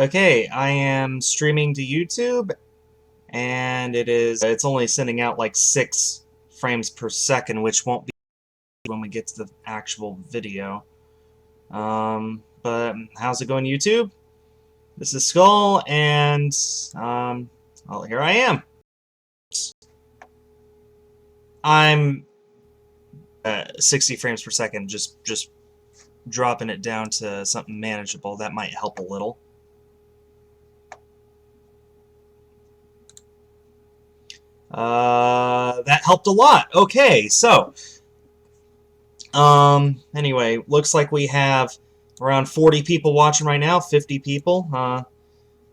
Okay, I am streaming to YouTube, and it's only sending out like 6 frames per second, which won't be when we get to the actual video. But how's it going, YouTube? This is Skul, and well, here I am. I'm 60 frames per second, just dropping it down to something manageable. That might help a little. That helped a lot. Okay, so anyway, looks like we have around 40 people watching right now, 50 people.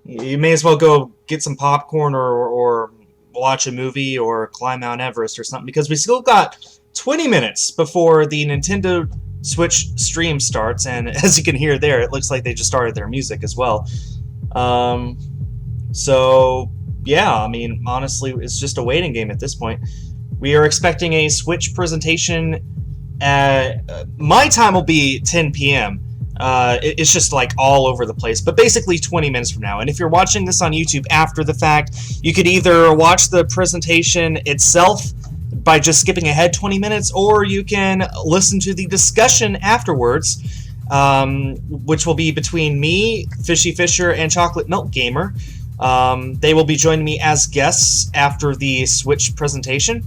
You may as well go get some popcorn or watch a movie or climb Mount Everest or something, because we still got 20 minutes before the Nintendo Switch stream starts, and as you can hear there, it looks like they just started their music as well. So yeah, I mean, honestly, it's just a waiting game at this point. We are expecting a Switch presentation at... my time will be 10 p.m. It's just like all over the place, but basically 20 minutes from now. And if you're watching this on YouTube after the fact, you could either watch the presentation itself by just skipping ahead 20 minutes, or you can listen to the discussion afterwards, which will be between me, Fishy Fisher, and Chocolate Milk Gamer. They will be joining me as guests after the Switch presentation.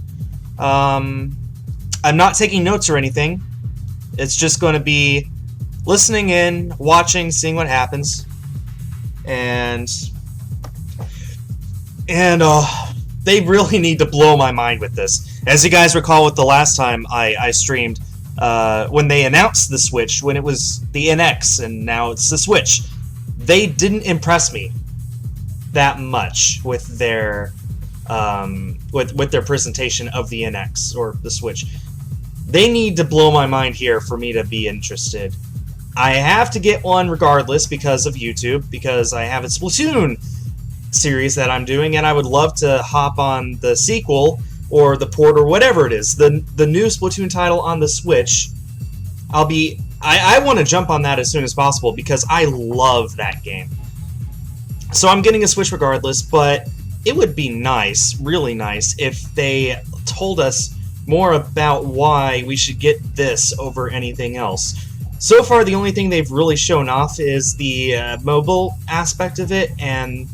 I'm not taking notes or anything. It's just going to be listening in, watching, seeing what happens. And they really need to blow my mind with this. As you guys recall with the last time I streamed, when they announced the Switch, when it was the NX and now it's the Switch, they didn't impress me that much with their with their presentation of the NX or the Switch. They need to blow my mind here for me to be interested. I have to get one regardless because of YouTube, because I have a Splatoon series that I'm doing, and I would love to hop on the sequel or the port or whatever it is, the new Splatoon title on the Switch. I want to jump on that as soon as possible because I love that game. So I'm getting a Switch regardless, but it would be nice, really nice, if they told us more about why we should get this over anything else. So far, the only thing they've really shown off is the mobile aspect of it, and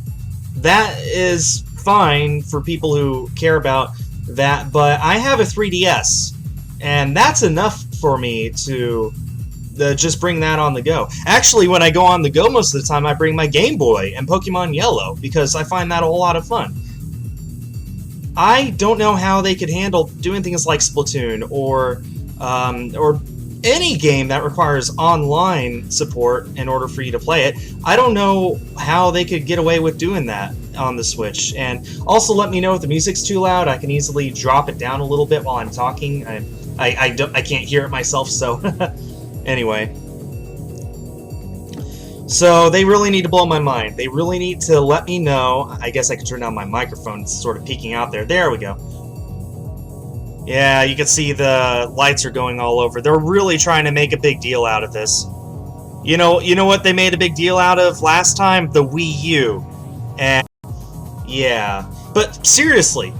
that is fine for people who care about that, but I have a 3DS, and that's enough for me to just bring that on the go. Actually, when I go on the go most of the time, I bring my Game Boy and Pokemon Yellow, because I find that a whole lot of fun. I don't know how they could handle doing things like Splatoon or any game that requires online support in order for you to play it. I don't know how they could get away with doing that on the Switch. And also let me know if the music's too loud. I can easily drop it down a little bit while I'm talking. I can't hear it myself, so... Anyway, so they really need to blow my mind. They really need to let me know. I guess I can turn down my microphone. It's sort of peeking out there. There we go. Yeah, you can see the lights are going all over. They're really trying to make a big deal out of this. You know what they made a big deal out of last time? The Wii U. And yeah, but seriously,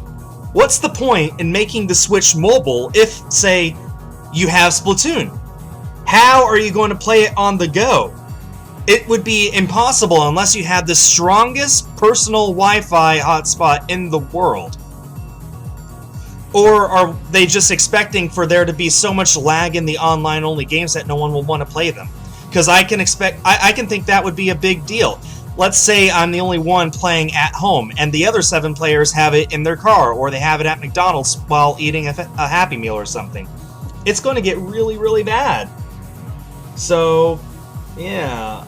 what's the point in making the Switch mobile if, say, you have Splatoon? How are you going to play it on the go? It would be impossible unless you had the strongest personal Wi-Fi hotspot in the world. Or are they just expecting for there to be so much lag in the online-only games that no one will want to play them? Because I can think that would be a big deal. Let's say I'm the only one playing at home, and the other 7 players have it in their car, or they have it at McDonald's while eating a Happy Meal or something. It's going to get really, really bad. So, yeah.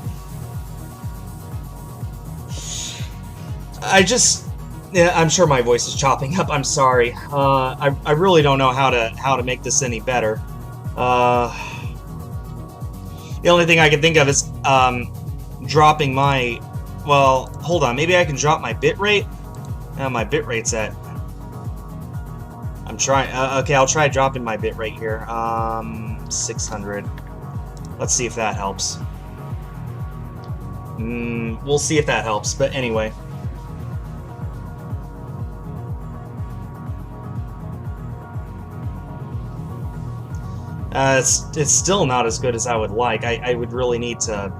I'm sure my voice is chopping up. I'm sorry. I really don't know how to make this any better. The only thing I can think of is dropping my... Well, hold on. Maybe I can drop my bitrate. My bitrate's at... I'm trying... okay, I'll try dropping my bitrate here. 600. Let's see if that helps. We'll see if that helps, but anyway. It's still not as good as I would like. I would really need to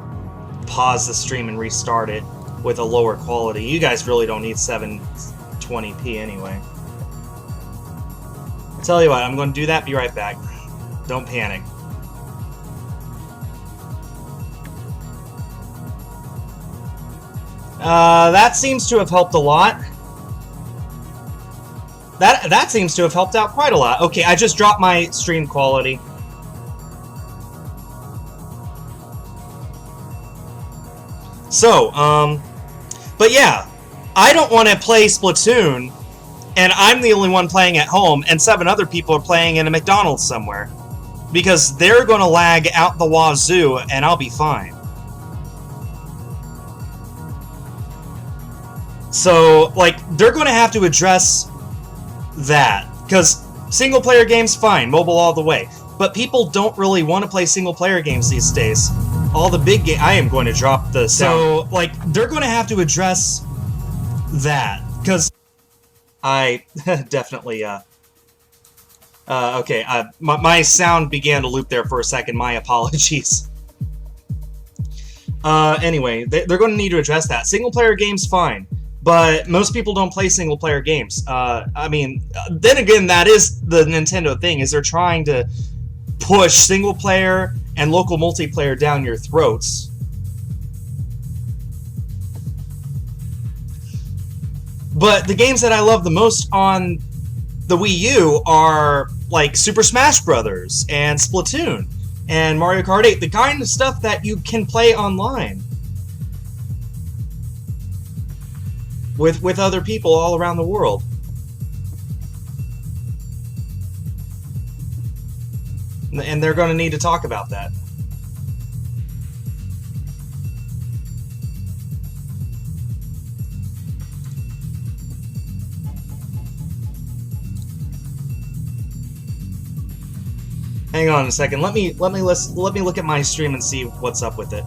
pause the stream and restart it with a lower quality. You guys really don't need 720p anyway. I'll tell you what, I'm going to do that, be right back. Don't panic. That seems to have helped a lot. That seems to have helped out quite a lot. Okay, I just dropped my stream quality. So, but yeah, I don't want to play Splatoon, and I'm the only one playing at home, and 7 other people are playing in a McDonald's somewhere. Because they're going to lag out the wazoo, and I'll be fine. So, like, they're going to have to address that. Because single-player games, fine, mobile all the way. But people don't really want to play single-player games these days. All the big games... I am going to drop the sound. So, like, they're going to have to address that. Because I definitely, okay, my sound began to loop there for a second. My apologies. Anyway, they're going to need to address that. Single-player games, fine. But most people don't play single-player games. I mean, then again, that is the Nintendo thing, is they're trying to push single-player and local multiplayer down your throats. But the games that I love the most on the Wii U are, like, Super Smash Bros. And Splatoon and Mario Kart 8, the kind of stuff that you can play online with other people all around the world. And they're going to need to talk about that. Hang on a second. Let me look at my stream and see what's up with it.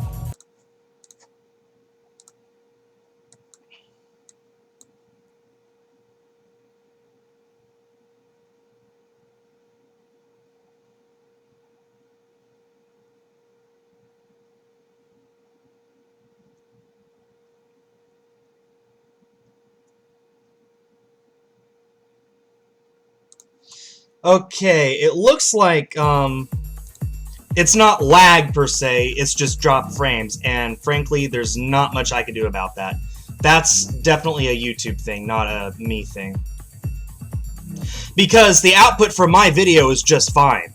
Okay, it looks like, it's not lag per se, it's just dropped frames, and frankly, there's not much I can do about that. That's definitely a YouTube thing, not a me thing. Because the output from my video is just fine.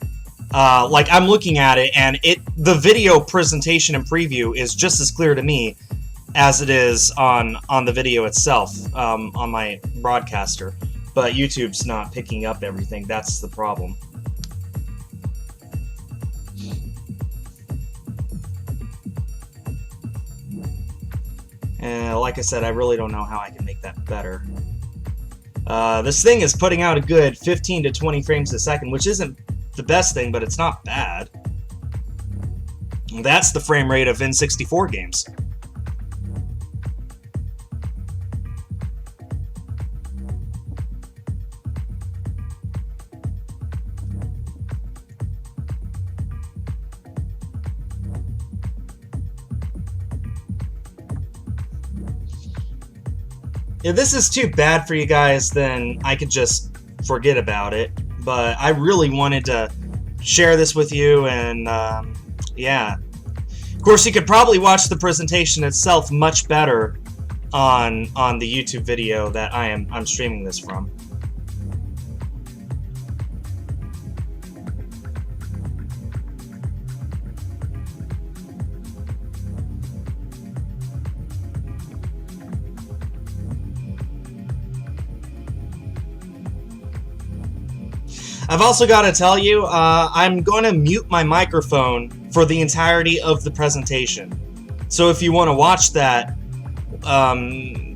Like, I'm looking at it, and the video presentation and preview is just as clear to me as it is on the video itself, on my broadcaster. But YouTube's not picking up everything. That's the problem. And like I said, I really don't know how I can make that better. This thing is putting out a good 15 to 20 frames a second, which isn't the best thing, but it's not bad. That's the frame rate of N64 games. If this is too bad for you guys, then I could just forget about it. But I really wanted to share this with you, and yeah. Of course, you could probably watch the presentation itself much better on the YouTube video that I'm streaming this from. I've also got to tell you, I'm going to mute my microphone for the entirety of the presentation. So if you want to watch that,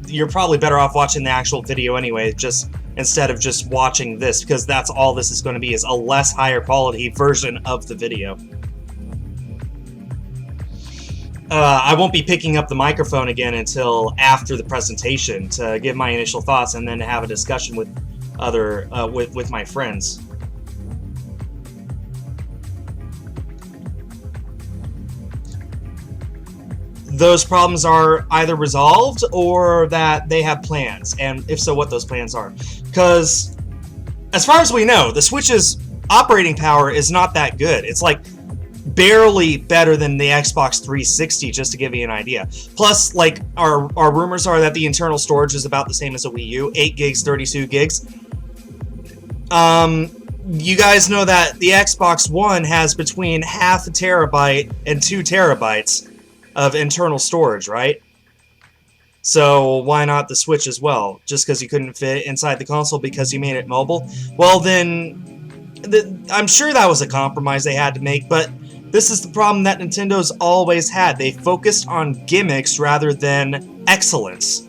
you're probably better off watching the actual video anyway, just instead of just watching this, because that's all this is going to be, is a less higher quality version of the video. I won't be picking up the microphone again until after the presentation to give my initial thoughts and then to have a discussion with other with my friends. Those problems are either resolved or that they have plans, and if so, what those plans are. Because as far as we know, the Switch's operating power is not that good. It's like barely better than the Xbox 360, just to give you an idea. Plus, like, our rumors are that the internal storage is about the same as a Wii U, 8 gigs, 32 gigs. You guys know that the Xbox One has between half a terabyte and 2 terabytes of internal storage, right? So why not the Switch as well? Just because you couldn't fit inside the console because you made it mobile? Well, then, I'm sure that was a compromise they had to make, but this is the problem that Nintendo's always had. They focused on gimmicks rather than excellence.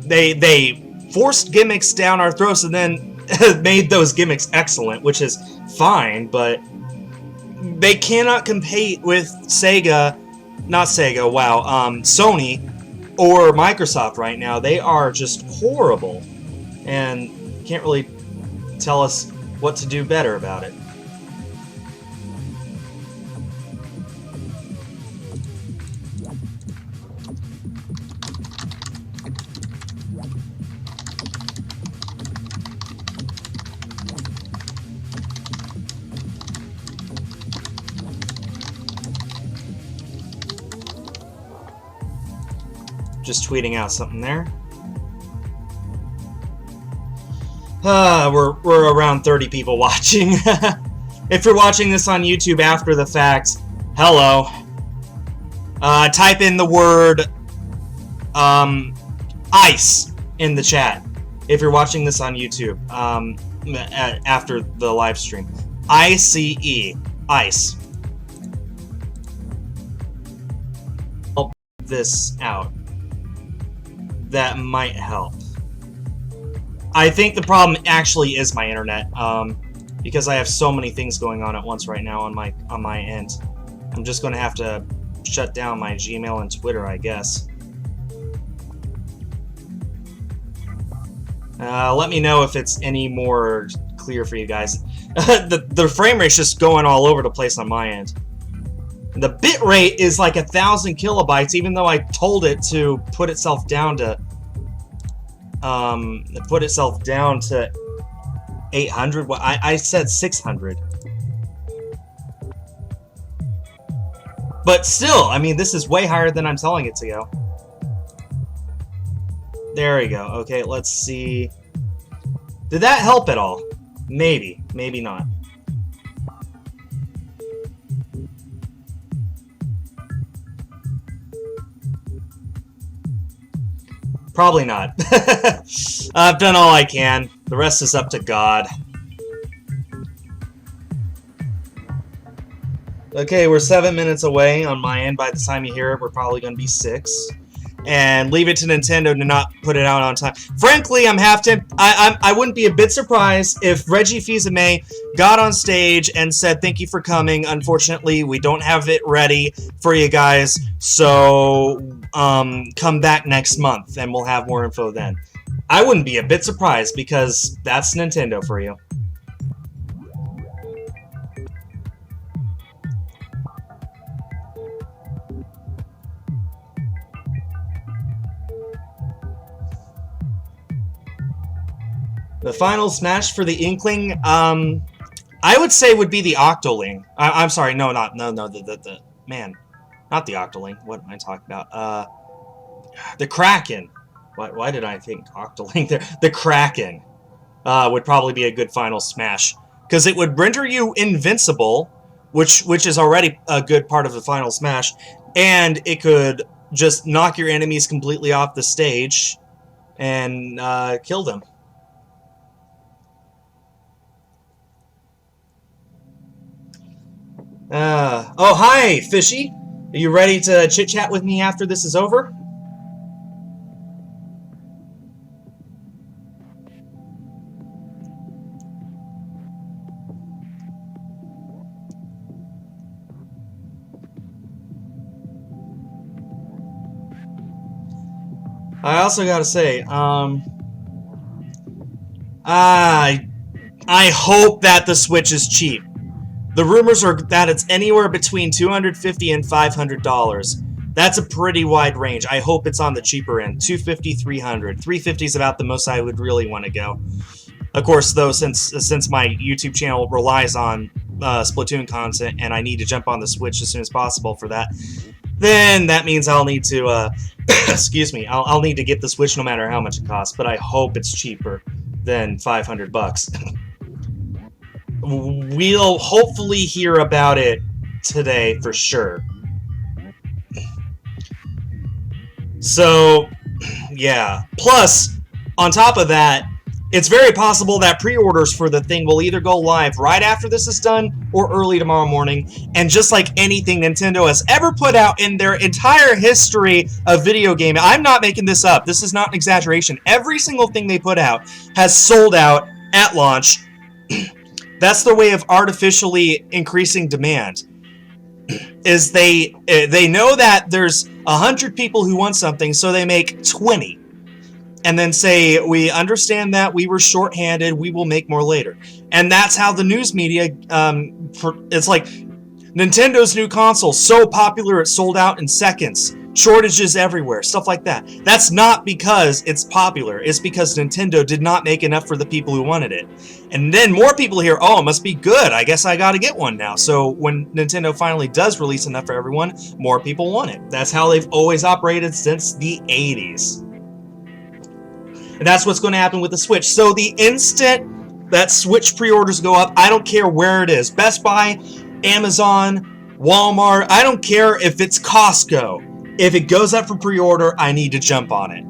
They forced gimmicks down our throats and then made those gimmicks excellent, which is fine, but they cannot compete with Sega, not Sega, wow, Sony or Microsoft right now. They are just horrible and can't really tell us what to do better about it. Just tweeting out something there. We're around 30 people watching. If you're watching this on YouTube after the fact, hello. Type in the word ice in the chat. If you're watching this on YouTube after the live stream. ICE. Ice. Help this out. That might help. I think the problem actually is my internet, because I have so many things going on at once right now on my end. I'm just going to have to shut down my Gmail and Twitter, I guess. Let me know if it's any more clear for you guys. the frame rate's just going all over the place on my end. The bit rate is like 1,000 kilobytes, even though I told it to put itself down to 800. Well, I said 600. But still, I mean, this is way higher than I'm telling it to go. There we go. Okay, let's see. Did that help at all? Maybe. Maybe not. Probably not. I've done all I can. The rest is up to God. Okay, we're 7 minutes away on my end. By the time you hear it, we're probably going to be 6. And leave it to Nintendo to not put it out on time. Frankly, I wouldn't be a bit surprised if Reggie Fils-Aimé got on stage and said, "Thank you for coming. Unfortunately, we don't have it ready for you guys, so come back next month and we'll have more info then." I wouldn't be a bit surprised because that's Nintendo for you. The final smash for the Inkling, I would say would be the Octoling. I'm sorry, no, the man, not the Octoling. What am I talking about? The Kraken. Why did I think Octoling there? The Kraken would probably be a good final smash because it would render you invincible, which is already a good part of the final smash, and it could just knock your enemies completely off the stage and kill them. Oh, hi, Fishy. Are you ready to chit-chat with me after this is over? I also gotta say, I hope that the Switch is cheap. The rumors are that it's anywhere between $250 and $500. That's a pretty wide range. I hope it's on the cheaper end. $250, $300. $350 is about the most I would really want to go. Of course, though, since my YouTube channel relies on Splatoon content and I need to jump on the Switch as soon as possible for that, then that means I'll need to, excuse me, I'll need to get the Switch no matter how much it costs, but I hope it's cheaper than $500. We'll hopefully hear about it today for sure. So, yeah. Plus, on top of that, it's very possible that pre-orders for the thing will either go live right after this is done or early tomorrow morning. And just like anything Nintendo has ever put out in their entire history of video gaming, I'm not making this up. This is not an exaggeration. Every single thing they put out has sold out at launch. That's their way of artificially increasing demand. Is they know that there's 100 people who want something, so they make 20. And then say, we understand that we were short-handed, we will make more later. And that's how the news media, it's like, Nintendo's new console, so popular it sold out in seconds. Shortages everywhere, stuff like that. That's not because it's popular, it's because Nintendo did not make enough for the people who wanted it. And then more people hear, oh, it must be good, I guess I gotta get one now. So when Nintendo finally does release enough for everyone, more people want it. That's how they've always operated since the 80s. And that's what's going to happen with the Switch. So the instant that Switch pre-orders go up, I don't care where it is. Best Buy, Amazon, Walmart, I don't care if it's Costco. If it goes up for pre-order, I need to jump on it.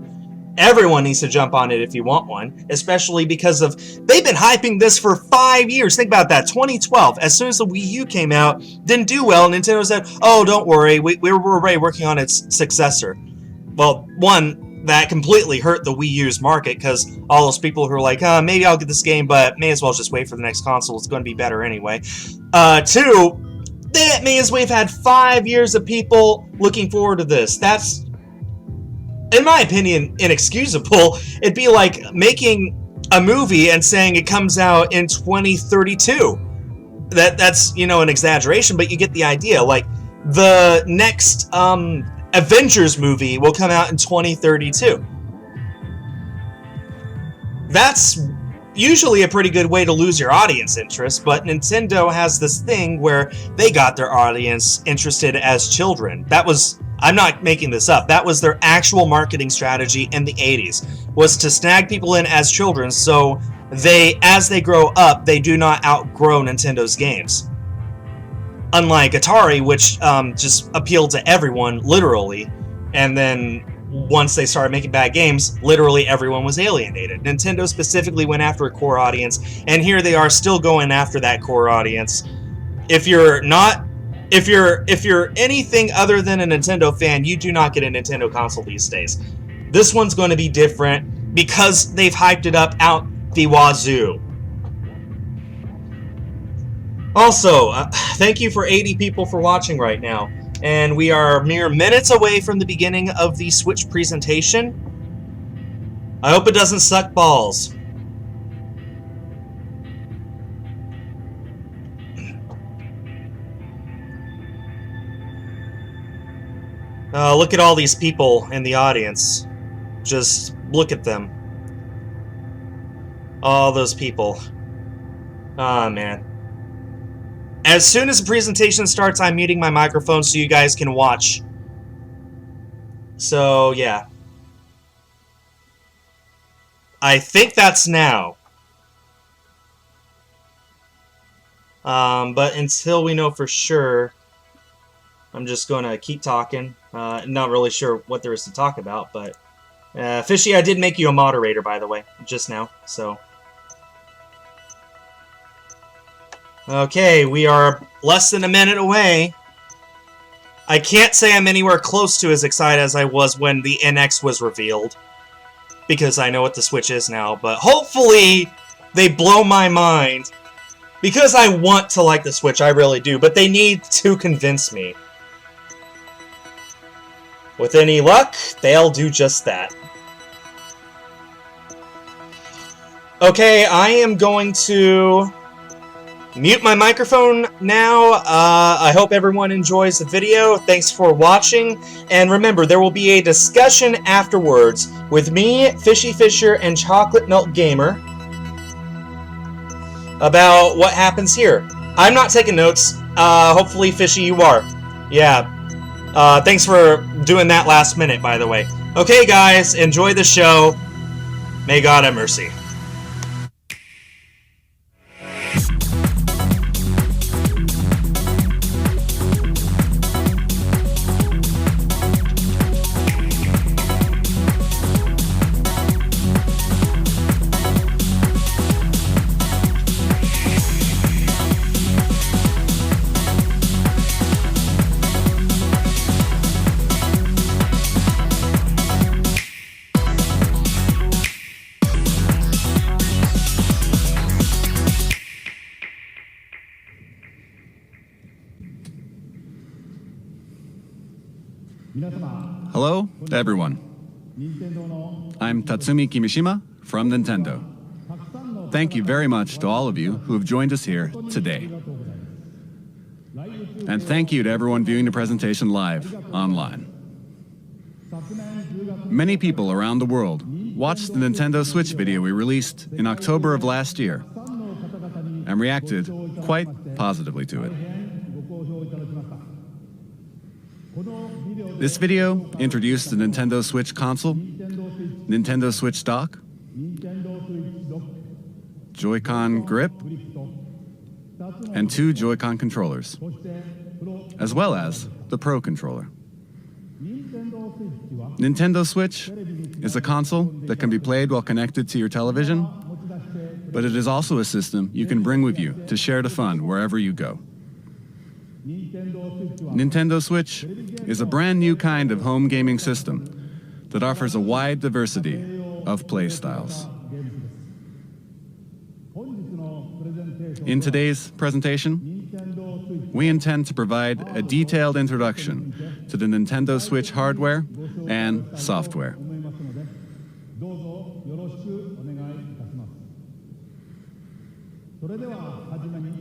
Everyone needs to jump on it if you want one, especially because of, they've been hyping this for 5 years. Think about that, 2012, as soon as the Wii U came out, didn't do well, Nintendo said, oh, don't worry, we're already working on its successor. Well, one, that completely hurt the Wii U's market, because all those people who are like, maybe I'll get this game, but may as well just wait for the next console, it's going to be better anyway. Two, that means we've had 5 years of people looking forward to this. That's, in my opinion, inexcusable. It'd be like making a movie and saying it comes out in 2032. That's, you know, an exaggeration, but you get the idea. Like, the next, Avengers movie will come out in 2032. That's usually a pretty good way to lose your audience interest, but Nintendo has this thing where they got their audience interested as children. That was, I'm not making this up, that was their actual marketing strategy in the 80s, was to snag people in as children so they, as they grow up, they do not outgrow Nintendo's games. Unlike Atari, which just appealed to everyone, literally, and then once they started making bad games, literally everyone was alienated. Nintendo specifically went after a core audience, and here they are still going after that core audience. If you're anything other than a Nintendo fan, you do not get a Nintendo console these days. This one's going to be different because they've hyped it up out the wazoo. Also, thank you for 80 people for watching right now, and we are mere minutes away from the beginning of the Switch presentation. I hope it doesn't suck balls. Look at all these people in the audience. Just look at them. All those people. Ah, man. As soon as the presentation starts, I'm muting my microphone so you guys can watch. So, yeah. I think that's now. But until we know for sure, I'm just going to keep talking. Not really sure what there is to talk about, but... Fishy, I did make you a moderator, by the way, just now, so... Okay, we are less than a minute away. I can't say I'm anywhere close to as excited as I was when the NX was revealed, because I know what the Switch is now, but hopefully they blow my mind, because I want to like the Switch, I really do, but they need to convince me. With any luck, they'll do just that. Okay, I am going to mute my microphone now. I hope everyone enjoys the video. Thanks for watching. And remember, there will be a discussion afterwards with me, Fishy Fisher, and Chocolate Milk Gamer about what happens here. I'm not taking notes. Hopefully, Fishy, you are. Yeah. Thanks for doing that last minute, by the way. Okay, guys, enjoy the show. May God have mercy. Hello, everyone. I'm Tatsumi Kimishima from Nintendo. Thank you very much to all of you who have joined us here today. And thank you to everyone viewing the presentation live online. Many people around the world watched the Nintendo Switch video we released in October of last year and reacted quite positively to it. This video introduced the Nintendo Switch console, Nintendo Switch dock, Joy-Con grip, and 2 Joy-Con controllers, as well as the Pro controller. Nintendo Switch is a console that can be played while connected to your television, but it is also a system you can bring with you to share the fun wherever you go. Nintendo Switch is a brand new kind of home gaming system that offers a wide diversity of play styles. In today's presentation, we intend to provide a detailed introduction to the Nintendo Switch hardware and software.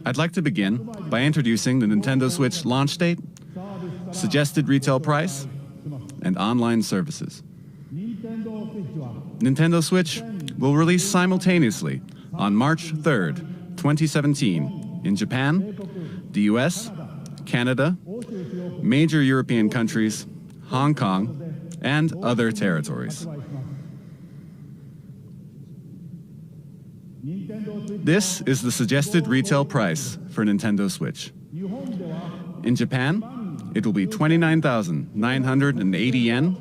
I'd like to begin by introducing the Nintendo Switch launch date, suggested retail price, and online services. Nintendo Switch will release simultaneously on March 3rd, 2017 in Japan, the US, Canada, major European countries, Hong Kong, and other territories. This is the suggested retail price for Nintendo Switch. In Japan, it will be 29,980 yen.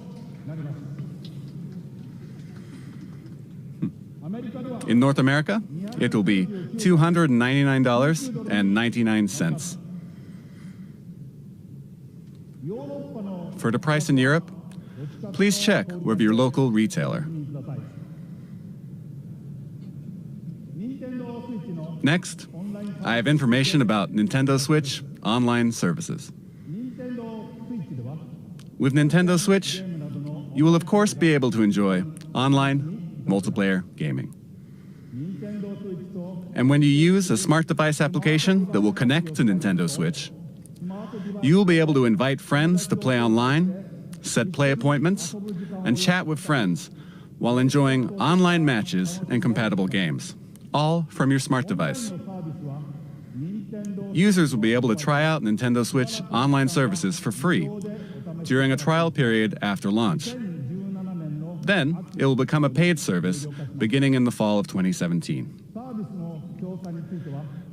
In North America, it will be $299.99. For the price in Europe, please check with your local retailer. Next, I have information about Nintendo Switch online services. With Nintendo Switch, you will of course be able to enjoy online multiplayer gaming. And when you use a smart device application that will connect to Nintendo Switch, you will be able to invite friends to play online, set play appointments, and chat with friends while enjoying online matches and compatible games, all from your smart device. Users will be able to try out Nintendo Switch online services for free during a trial period after launch. Then, it will become a paid service beginning in the fall of 2017.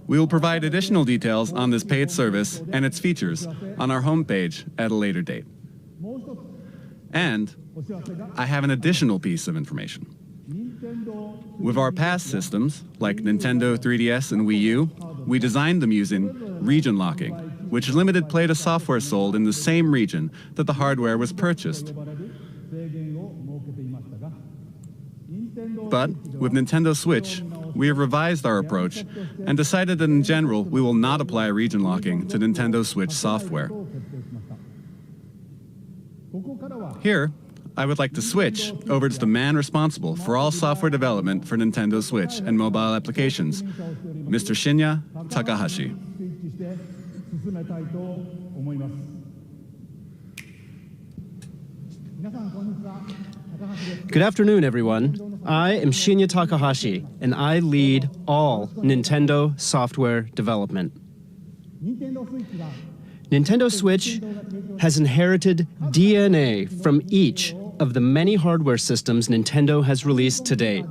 We will provide additional details on this paid service and its features on our homepage at a later date. And I have an additional piece of information. With our past systems, like Nintendo 3DS and Wii U, we designed them using region locking, which limited play to software sold in the same region that the hardware was purchased. But with Nintendo Switch, we have revised our approach and decided that in general we will not apply region locking to Nintendo Switch software. Here, I would like to switch over to the man responsible for all software development for Nintendo Switch and mobile applications, Mr. Shinya Takahashi. Good afternoon, everyone. I am Shinya Takahashi, and I lead all Nintendo software development. Nintendo Switch has inherited DNA from each of the many hardware systems Nintendo has released to date.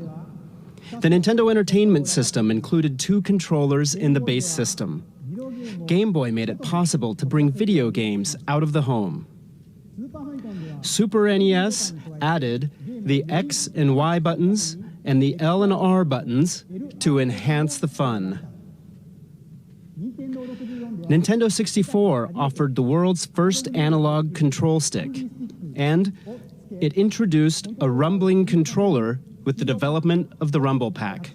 The Nintendo Entertainment System included 2 controllers in the base system. Game Boy made it possible to bring video games out of the home. Super NES added the X and Y buttons and the L and R buttons to enhance the fun. Nintendo 64 offered the world's first analog control stick, and it introduced a rumbling controller with the development of the Rumble Pack.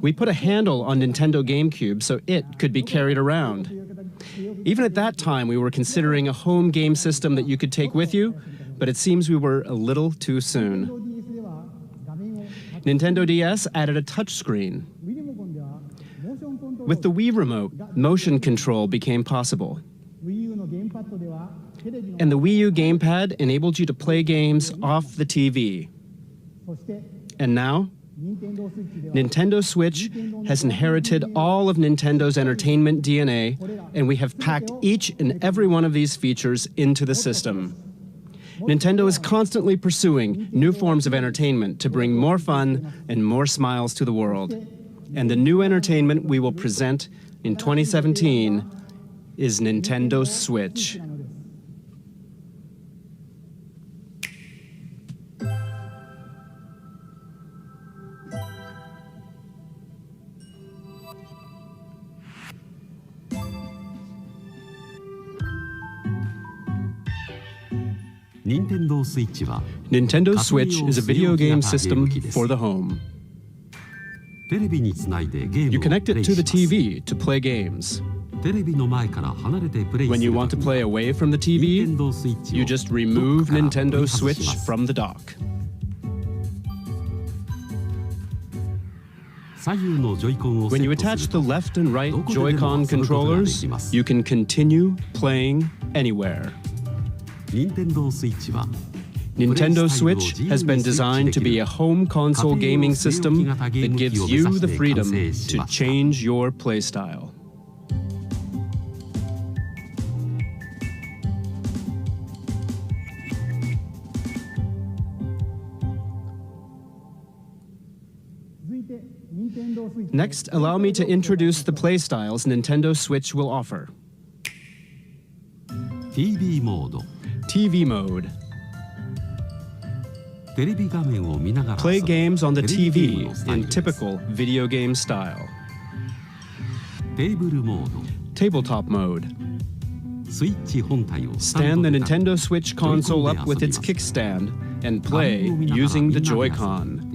We put a handle on Nintendo GameCube so it could be carried around. Even at that time, we were considering a home game system that you could take with you, but it seems we were a little too soon. Nintendo DS added a touchscreen. With the Wii Remote, motion control became possible. And the Wii U gamepad enabled you to play games off the TV. And now, Nintendo Switch has inherited all of Nintendo's entertainment DNA, and we have packed each and every one of these features into the system. Nintendo is constantly pursuing new forms of entertainment to bring more fun and more smiles to the world. And the new entertainment we will present in 2017 is Nintendo Switch. Nintendo Switch is a video game system for the home. You connect it to the TV to play games. When you want to play away from the TV, you just remove Nintendo Switch from the dock. When you attach the left and right Joy-Con controllers, you can continue playing anywhere. Nintendo Switch has been designed to be a home console gaming system that gives you the freedom to change your playstyle. Next, allow me to introduce the playstyles Nintendo Switch will offer. TV mode. TV mode. Play games on the TV in typical video game style. Tabletop mode. Stand the Nintendo Switch console up with its kickstand and play using the Joy-Con.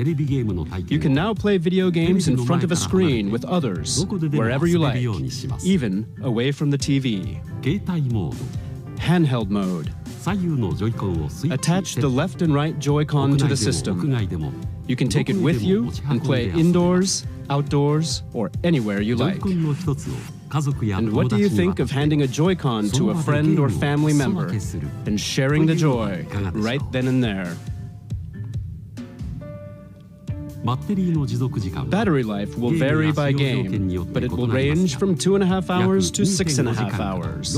You can now play video games in front of a screen with others, wherever you like, even away from the TV. Handheld mode. Attach the left and right Joy-Con to the system. You can take it with you and play indoors, outdoors, or anywhere you like. And what do you think of handing a Joy-Con to a friend or family member and sharing the joy right then and there? Battery life will vary by game, but it will range from 2.5 hours to 6.5 hours.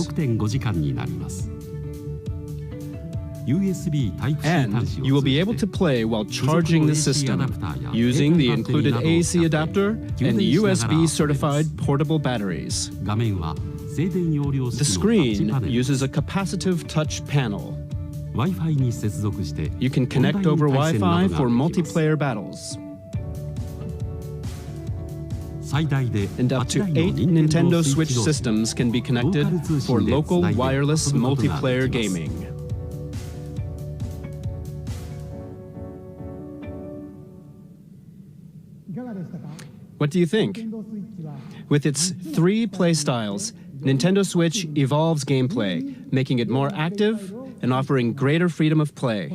And you will be able to play while charging the system using the included AC adapter and USB certified portable batteries. The screen uses a capacitive touch panel. You can connect over Wi-Fi for multiplayer battles. And up to 8 Nintendo Switch systems can be connected for local wireless multiplayer gaming. What do you think? With its 3 playstyles, Nintendo Switch evolves gameplay, making it more active and offering greater freedom of play.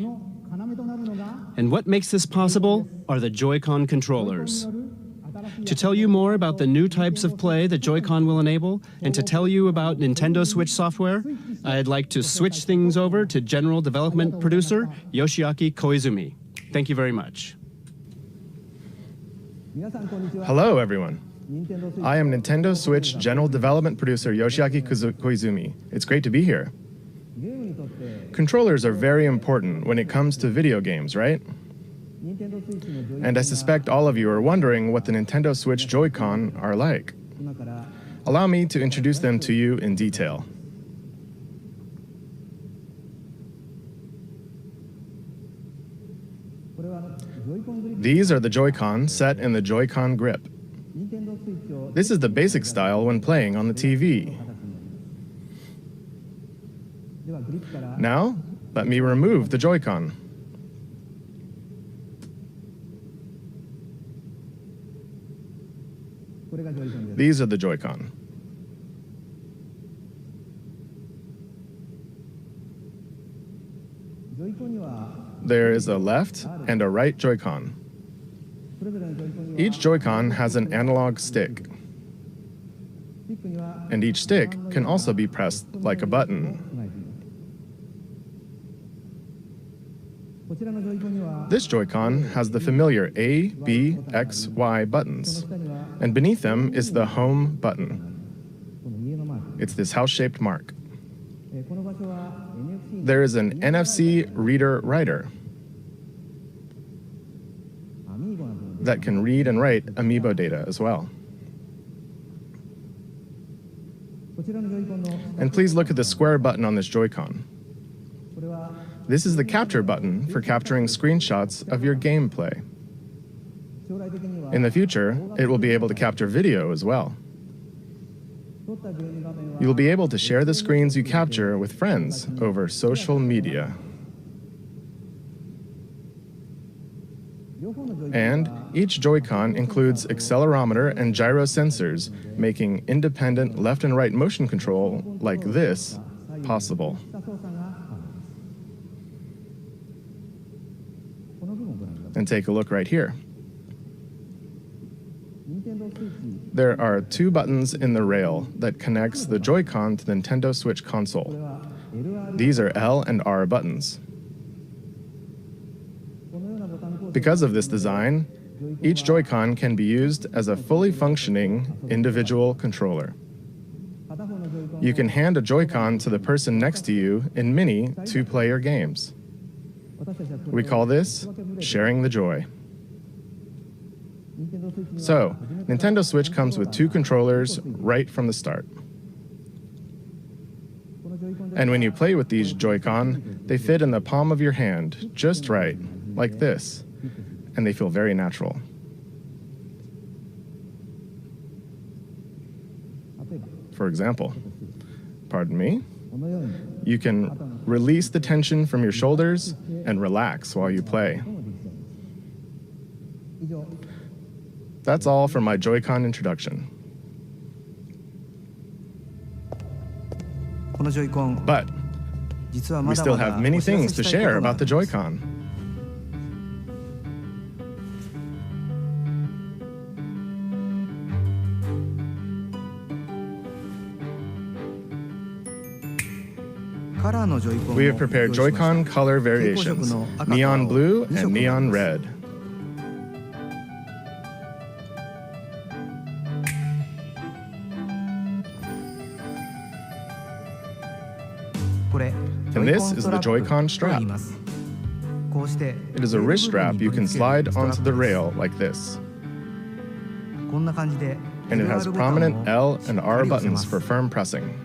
And what makes this possible are the Joy-Con controllers. To tell you more about the new types of play that Joy-Con will enable, and to tell you about Nintendo Switch software, I'd like to switch things over to General Development Producer Yoshiaki Koizumi. Thank you very much. Hello, everyone. I am Nintendo Switch General Development Producer Yoshiaki Koizumi. It's great to be here. Controllers are very important when it comes to video games, right? And I suspect all of you are wondering what the Nintendo Switch Joy-Con are like. Allow me to introduce them to you in detail. These are the Joy-Con set in the Joy-Con grip. This is the basic style when playing on the TV. Now, let me remove the Joy-Con. These are the Joy-Con. There is a left and a right Joy-Con. Each Joy-Con has an analog stick. And each stick can also be pressed like a button. This Joy-Con has the familiar A, B, X, Y buttons, and beneath them is the Home button. It's this house-shaped mark. There is an NFC reader-writer that can read and write Amiibo data as well. And please look at the square button on this Joy-Con. This is the capture button for capturing screenshots of your gameplay. In the future, it will be able to capture video as well. You'll be able to share the screens you capture with friends over social media. And each Joy-Con includes accelerometer and gyro sensors, making independent left and right motion control like this possible. And take a look right here. There are two buttons in the rail that connects the Joy-Con to the Nintendo Switch console. These are L and R buttons. Because of this design, each Joy-Con can be used as a fully functioning individual controller. You can hand a Joy-Con to the person next to you in many two-player games. We call this sharing the joy. So, Nintendo Switch comes with two controllers right from the start. And when you play with these Joy-Con, they fit in the palm of your hand just right, like this, and they feel very natural. For example, pardon me, you can release the tension from your shoulders and relax while you play. That's all for my Joy-Con introduction. But we still have many things to share about the Joy-Con. We have prepared Joy-Con color variations, neon blue and neon red. And this is the Joy-Con strap. It is a wrist strap you can slide onto the rail like this. And it has prominent L and R buttons for firm pressing.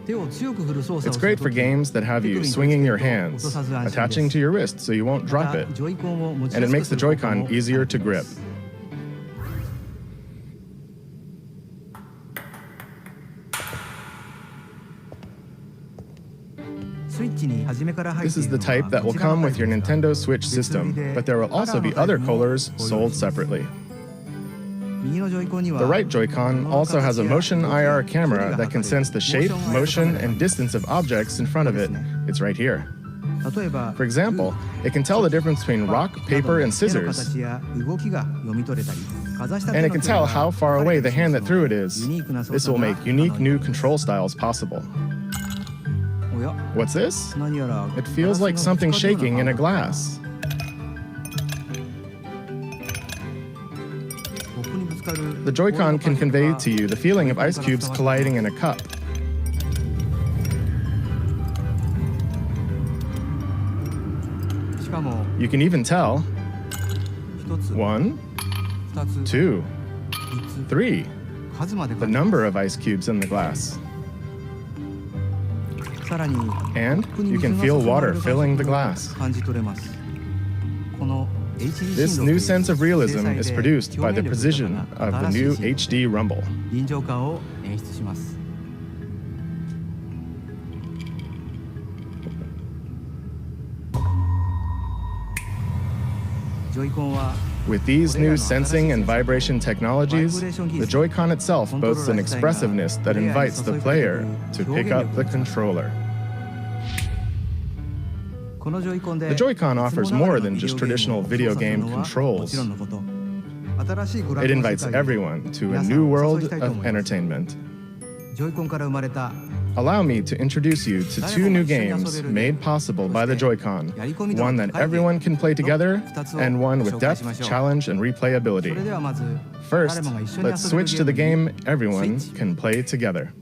It's great for games that have you swinging your hands, attaching to your wrist so you won't drop it, and it makes the Joy-Con easier to grip. This is the type that will come with your Nintendo Switch system, but there will also be other colors sold separately. The right Joy-Con also has a motion IR camera that can sense the shape, motion, and distance of objects in front of it. It's right here. For example, it can tell the difference between rock, paper, and scissors. And it can tell how far away the hand that threw it is. This will make unique new control styles possible. What's this? It feels like something shaking in a glass. The Joy-Con can convey to you the feeling of ice cubes colliding in a cup. You can even tell 1, 2, 3, the number of ice cubes in the glass. And you can feel water filling the glass. This new sense of realism is produced by the precision of the new HD Rumble. With these new sensing and vibration technologies, the Joy-Con itself boasts an expressiveness that invites the player to pick up the controller. The Joy-Con offers more than just traditional video game controls. It invites everyone to a new world of entertainment. Allow me to introduce you to two new games made possible by the Joy-Con, one that everyone can play together, and one with depth, challenge, and replayability. First, let's switch to the game everyone can play together.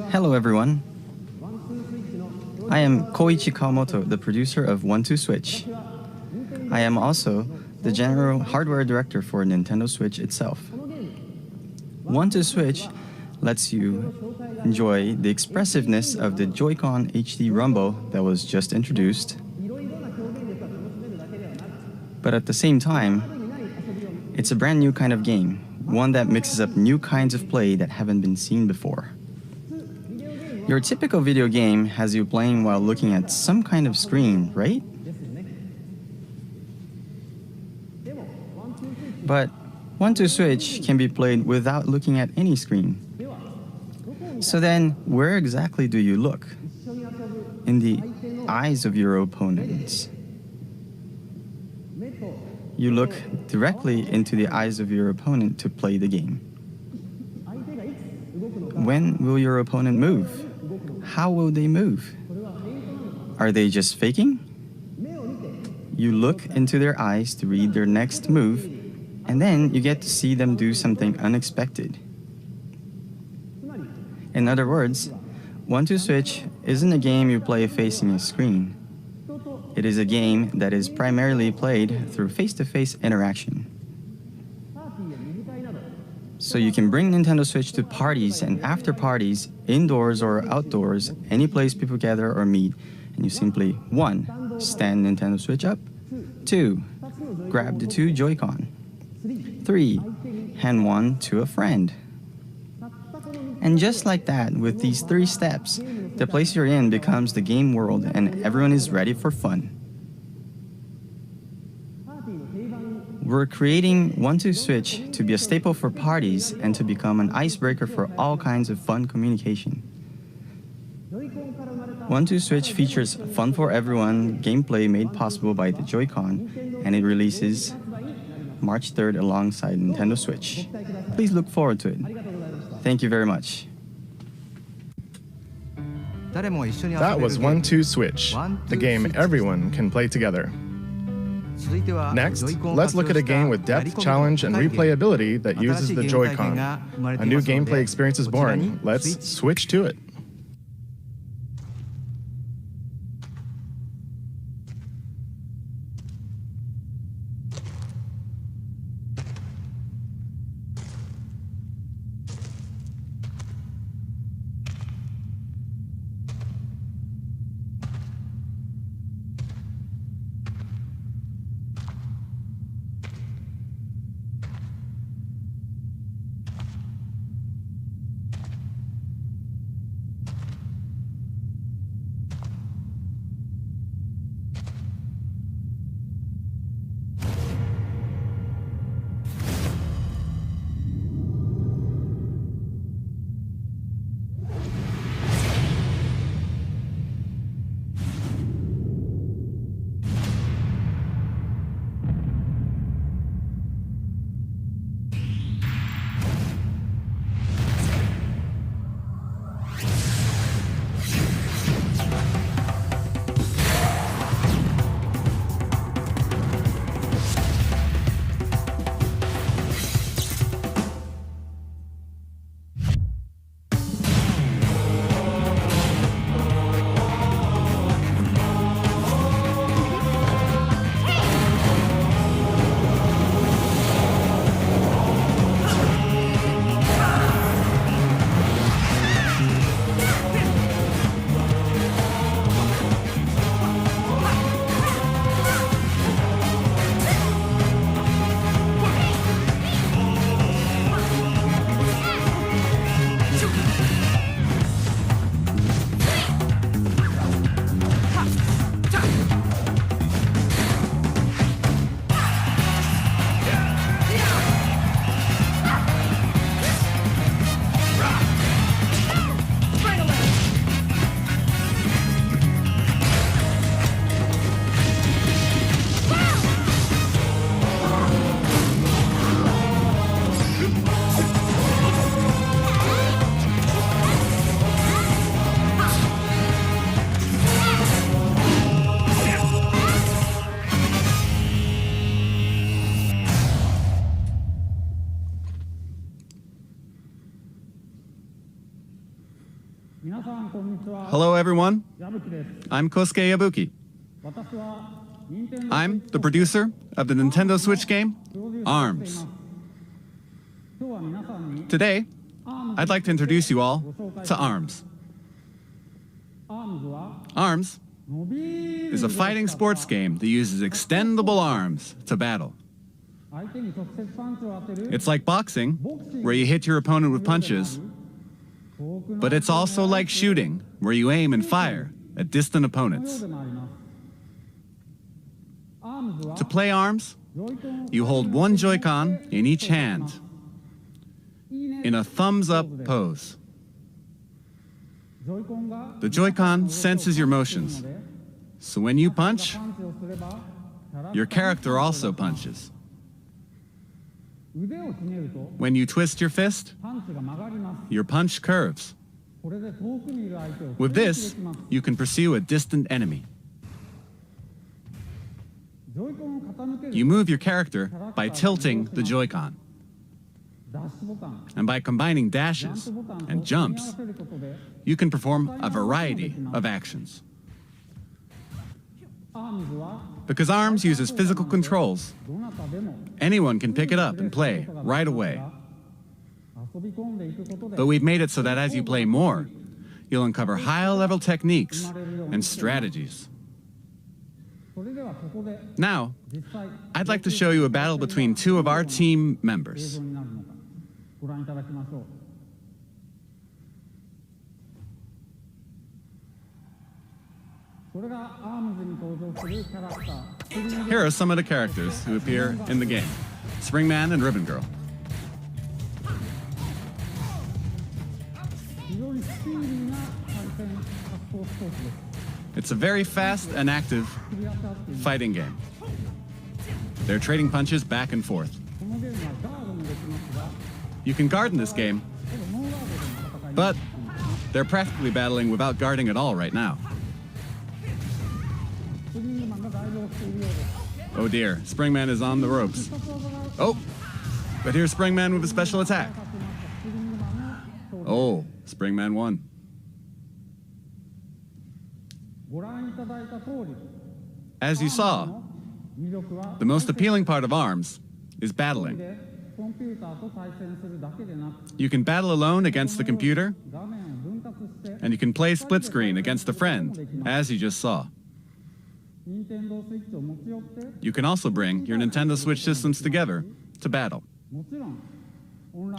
Hello everyone. I am Koichi Kawamoto, the producer of 1-2 Switch. I am also the general hardware director for Nintendo Switch itself. 1-2 Switch lets you enjoy the expressiveness of the Joy-Con HD Rumble that was just introduced. But at the same time, it's a brand new kind of game, one that mixes up new kinds of play that haven't been seen before. Your typical video game has you playing while looking at some kind of screen, right? But 1-2 Switch can be played without looking at any screen. So then, where exactly do you look? In the eyes of your opponents. You look directly into the eyes of your opponent to play the game. When will your opponent move? How will they move? Are they just faking? You look into their eyes to read their next move, and then you get to see them do something unexpected. In other words, 1-2 Switch isn't a game you play facing a screen. It is a game that is primarily played through face-to-face interaction. So you can bring Nintendo Switch to parties and after parties, indoors or outdoors, any place people gather or meet, and you simply 1. Stand Nintendo Switch up, 2. Grab the 2 Joy-Con, 3. Hand one to a friend. And just like that, with these 3 steps, the place you're in becomes the game world and everyone is ready for fun. We're creating 1-2 Switch to be a staple for parties and to become an icebreaker for all kinds of fun communication. 1-2 Switch features fun for everyone gameplay made possible by the Joy-Con, and it releases March 3rd alongside Nintendo Switch. Please look forward to it. Thank you very much. That was 1-2 Switch, the game everyone can play together. Next, let's look at a game with depth, challenge, and replayability that uses the Joy-Con. A new gameplay experience is born. Let's switch to it. Hello, everyone. I'm Kosuke Yabuki. I'm the producer of the Nintendo Switch game, ARMS. Today, I'd like to introduce you all to ARMS. ARMS is a fighting sports game that uses extendable arms to battle. It's like boxing, where you hit your opponent with punches, but it's also like shooting, where you aim and fire at distant opponents. To play ARMS, you hold one Joy-Con in each hand in a thumbs-up pose. The Joy-Con senses your motions, so when you punch, your character also punches. When you twist your fist, your punch curves. With this, you can pursue a distant enemy. You move your character by tilting the Joy-Con. And by combining dashes and jumps, you can perform a variety of actions. Because ARMS uses physical controls, anyone can pick it up and play right away. But we've made it so that as you play more, you'll uncover high-level techniques and strategies. Now, I'd like to show you a battle between two of our team members. Here are some of the characters who appear in the game: Springman and Ribbon Girl. It's a very fast and active fighting game. They're trading punches back and forth. You can guard in this game, but they're practically battling without guarding at all right now. Oh dear, Springman is on the ropes. Oh, but here's Springman with a special attack. Oh, Springman won. As you saw, the most appealing part of ARMS is battling. You can battle alone against the computer, and you can play split screen against a friend, as you just saw. You can also bring your Nintendo Switch systems together to battle.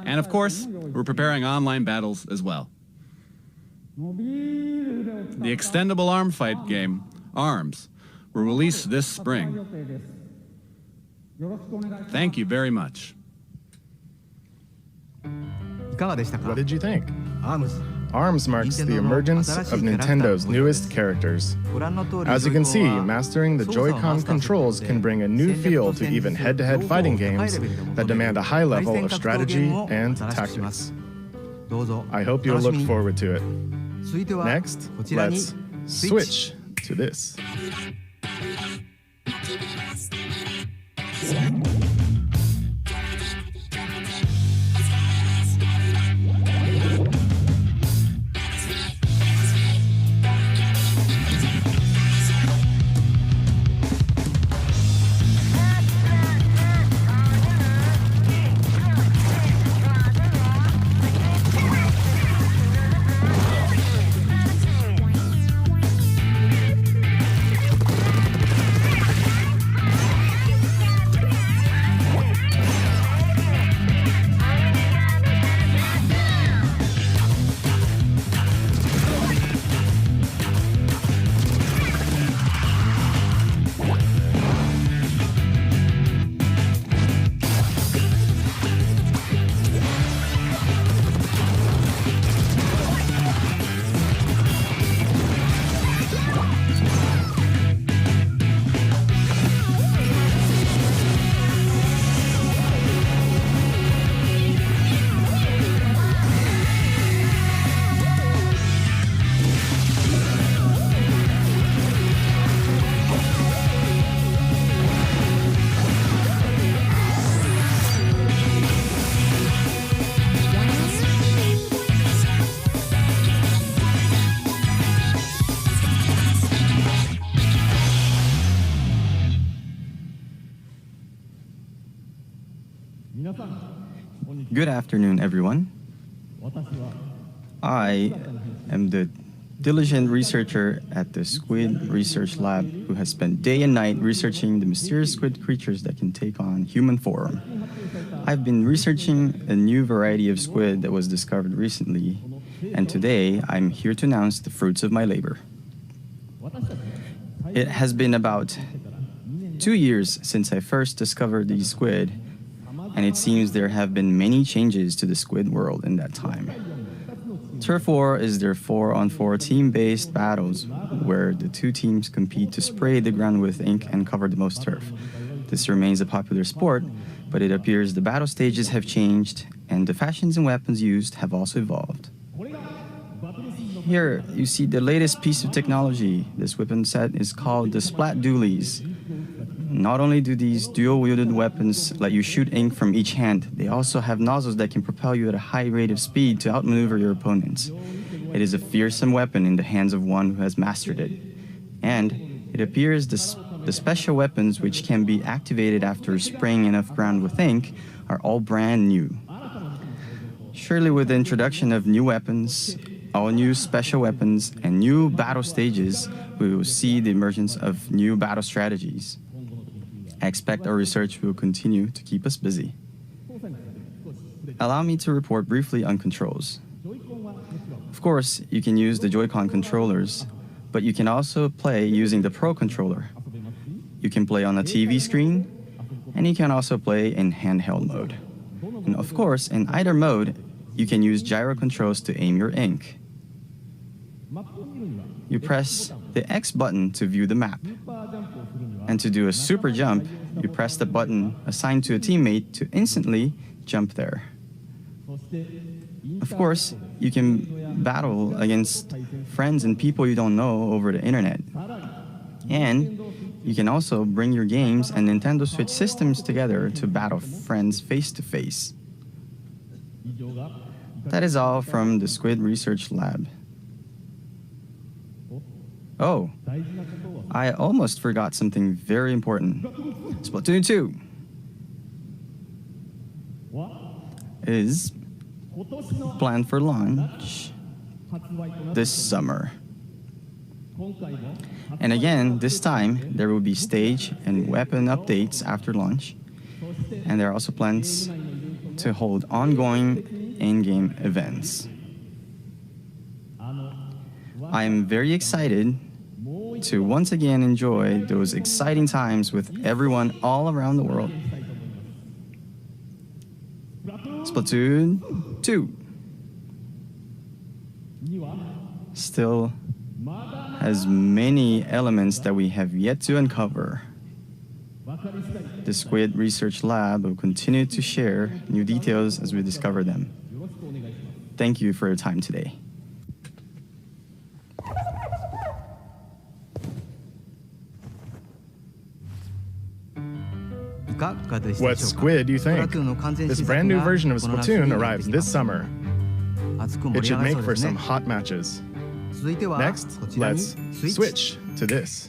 And of course, we're preparing online battles as well. The extendable arm fight game, ARMS, will release this spring. Thank you very much. What did you think? ARMS marks the emergence of Nintendo's newest characters. As you can see, mastering the Joy-Con controls can bring a new feel to even head-to-head fighting games that demand a high level of strategy and tactics. I hope you'll look forward to it. Next, let's switch to this. Good afternoon, everyone. I am the diligent researcher at the Squid Research Lab who has spent day and night researching the mysterious squid creatures that can take on human form. I've been researching a new variety of squid that was discovered recently, and today I'm here to announce the fruits of my labor. It has been about 2 years since I first discovered these squid, and it seems there have been many changes to the squid world in that time. Turf War is their 4-on-4 team-based battles where the two teams compete to spray the ground with ink and cover the most turf. This remains a popular sport, but it appears the battle stages have changed and the fashions and weapons used have also evolved. Here you see the latest piece of technology. This weapon set is called the Splat Dualies. Not only do these dual-wielded weapons let you shoot ink from each hand, they also have nozzles that can propel you at a high rate of speed to outmaneuver your opponents. It is a fearsome weapon in the hands of one who has mastered it. And it appears the special weapons which can be activated after spraying enough ground with ink are all brand new. Surely with the introduction of new weapons, all new special weapons, and new battle stages, we will see the emergence of new battle strategies. I expect our research will continue to keep us busy. Allow me to report briefly on controls. Of course, you can use the Joy-Con controllers, but you can also play using the Pro controller. You can play on a TV screen, and you can also play in handheld mode. And of course, in either mode, you can use gyro controls to aim your ink. You press the X button to view the map. And to do a super jump, you press the button assigned to a teammate to instantly jump there. Of course, you can battle against friends and people you don't know over the internet. And you can also bring your games and Nintendo Switch systems together to battle friends face to face. That is all from the Squid Research Lab. Oh, I almost forgot something very important. Splatoon 2 is planned for launch this summer. And again, this time, there will be stage and weapon updates after launch. And there are also plans to hold ongoing in-game events. I am very excited to once again enjoy those exciting times with everyone all around the world. Splatoon 2 still has many elements that we have yet to uncover. The Squid Research Lab will continue to share new details as we discover them. Thank you for your time today. What squid do you think? This brand new version of Splatoon arrives this summer. It should make for some hot matches. Next, let's switch to this.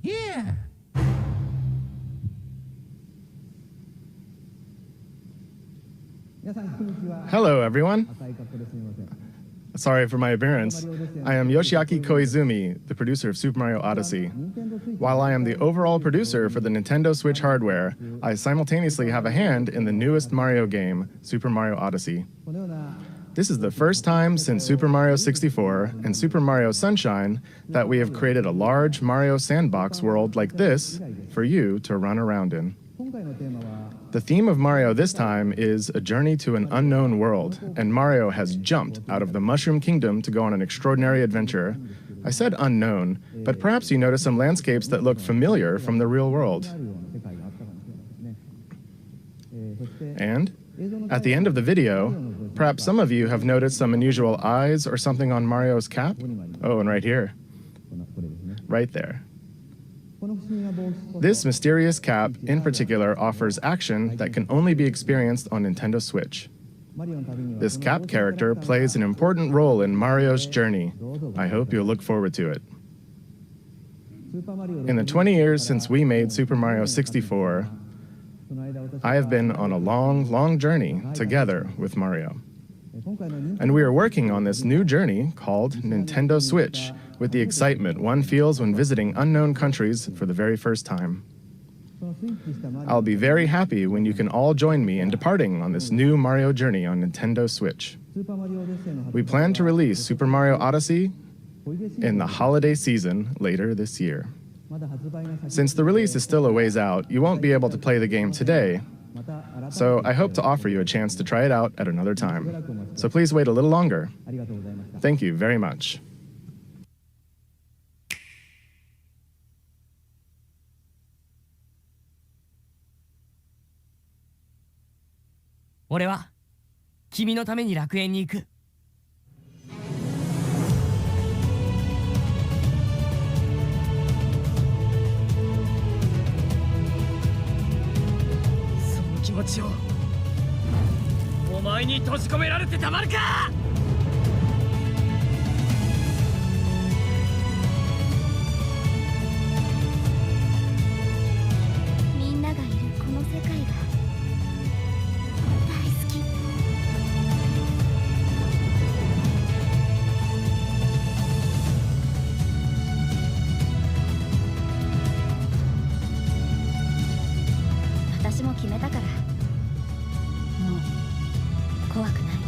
Yeah. Hello, everyone. Sorry for my appearance. I am Yoshiaki Koizumi, the producer of Super Mario Odyssey. While I am the overall producer for the Nintendo Switch hardware, I simultaneously have a hand in the newest Mario game, Super Mario Odyssey. This is the first time since Super Mario 64 and Super Mario Sunshine that we have created a large Mario sandbox world like this for you to run around in. The theme of Mario this time is a journey to an unknown world, and Mario has jumped out of the Mushroom Kingdom to go on an extraordinary adventure. I said unknown, but perhaps you notice some landscapes that look familiar from the real world. And at the end of the video, perhaps some of you have noticed some unusual eyes or something on Mario's cap. Oh, and right here. Right there. This mysterious cap, in particular, offers action that can only be experienced on Nintendo Switch. This cap character plays an important role in Mario's journey. I hope you'll look forward to it. In the 20 years since we made Super Mario 64, I have been on a long, long journey together with Mario. And we are working on this new journey called Nintendo Switch, with the excitement one feels when visiting unknown countries for the very first time. I'll be very happy when you can all join me in departing on this new Mario journey on Nintendo Switch. We plan to release Super Mario Odyssey in the holiday season later this year. Since the release is still a ways out, you won't be able to play the game today, so I hope to offer you a chance to try it out at another time. So please wait a little longer. Thank you very much. 俺は君のために楽園に行く。その気持ちをお前に閉じ込められてたまるか。みんながいるこの世界が 私も決めたからもう怖くない。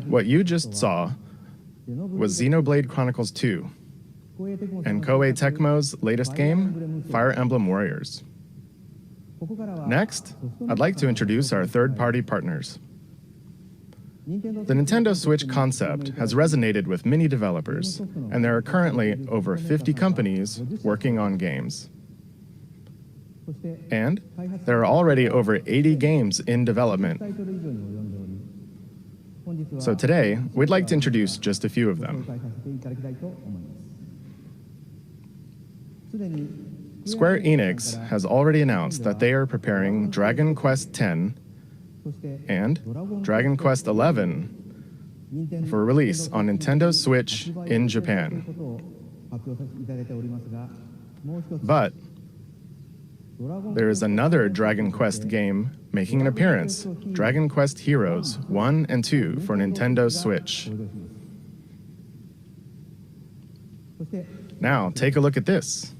What you just saw was Xenoblade Chronicles 2 and Koei Tecmo's latest game, Fire Emblem Warriors. Next, I'd like to introduce our third-party partners. The Nintendo Switch concept has resonated with many developers, and there are currently over 50 companies working on games. And there are already over 80 games in development. So today, we'd like to introduce just a few of them. Square Enix has already announced that they are preparing Dragon Quest X and Dragon Quest XI for release on Nintendo Switch in Japan. But there is another Dragon Quest game making an appearance, Dragon Quest Heroes 1 and 2 for Nintendo Switch. Now, take a look at this.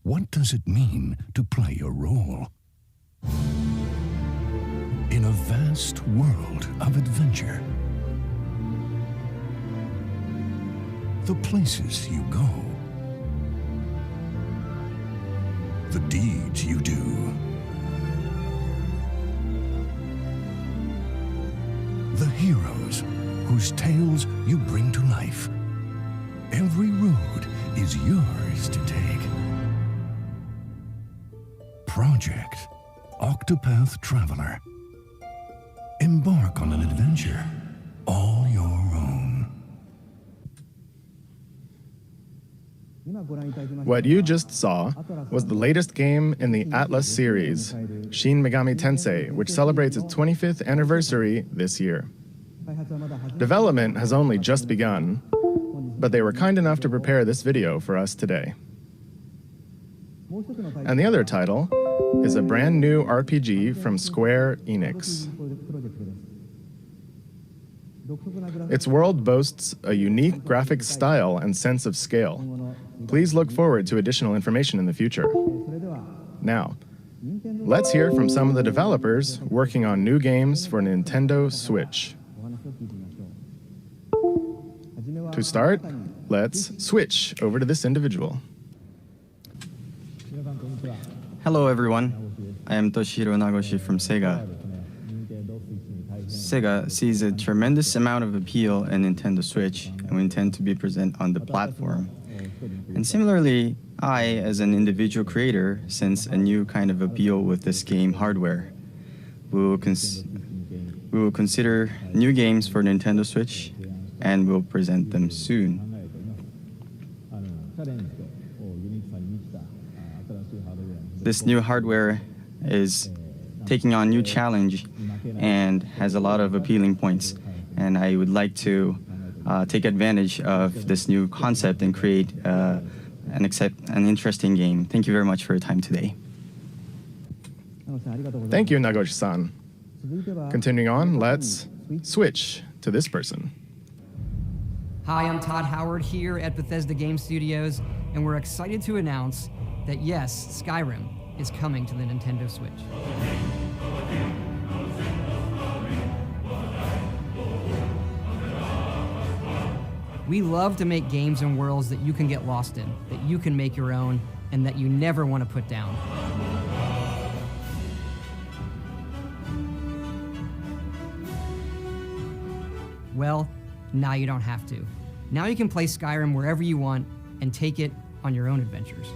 What does it mean to play a role in a vast world of adventure? The places you go, the deeds you do, the heroes whose tales you bring to life. Every road is yours to take. Project Octopath Traveler. Embark on an adventure all your own. What you just saw was the latest game in the Atlas series, Shin Megami Tensei, which celebrates its 25th anniversary this year. Development has only just begun, but they were kind enough to prepare this video for us today. And the other title is a brand new RPG from Square Enix. Its world boasts a unique graphic style and sense of scale. Please look forward to additional information in the future. Now, let's hear from some of the developers working on new games for Nintendo Switch. To start, let's switch over to this individual. Hello everyone, I am Toshihiro Nagoshi from Sega. Sega sees a tremendous amount of appeal in Nintendo Switch, and we intend to be present on the platform. And similarly, I, as an individual creator, sense a new kind of appeal with this game hardware. We will consider new games for Nintendo Switch, and we'll present them soon. This new hardware is taking on new challenge and has a lot of appealing points. And I would like to take advantage of this new concept and create an interesting game. Thank you very much for your time today. Thank you, Nagoshi-san. Continuing on, let's switch to this person. Hi, I'm Todd Howard here at Bethesda Game Studios, and we're excited to announce that yes, Skyrim is coming to the Nintendo Switch. We love to make games and worlds that you can get lost in, that you can make your own, and that you never want to put down. Well, now you don't have to. Now you can play Skyrim wherever you want and take it on your own adventures.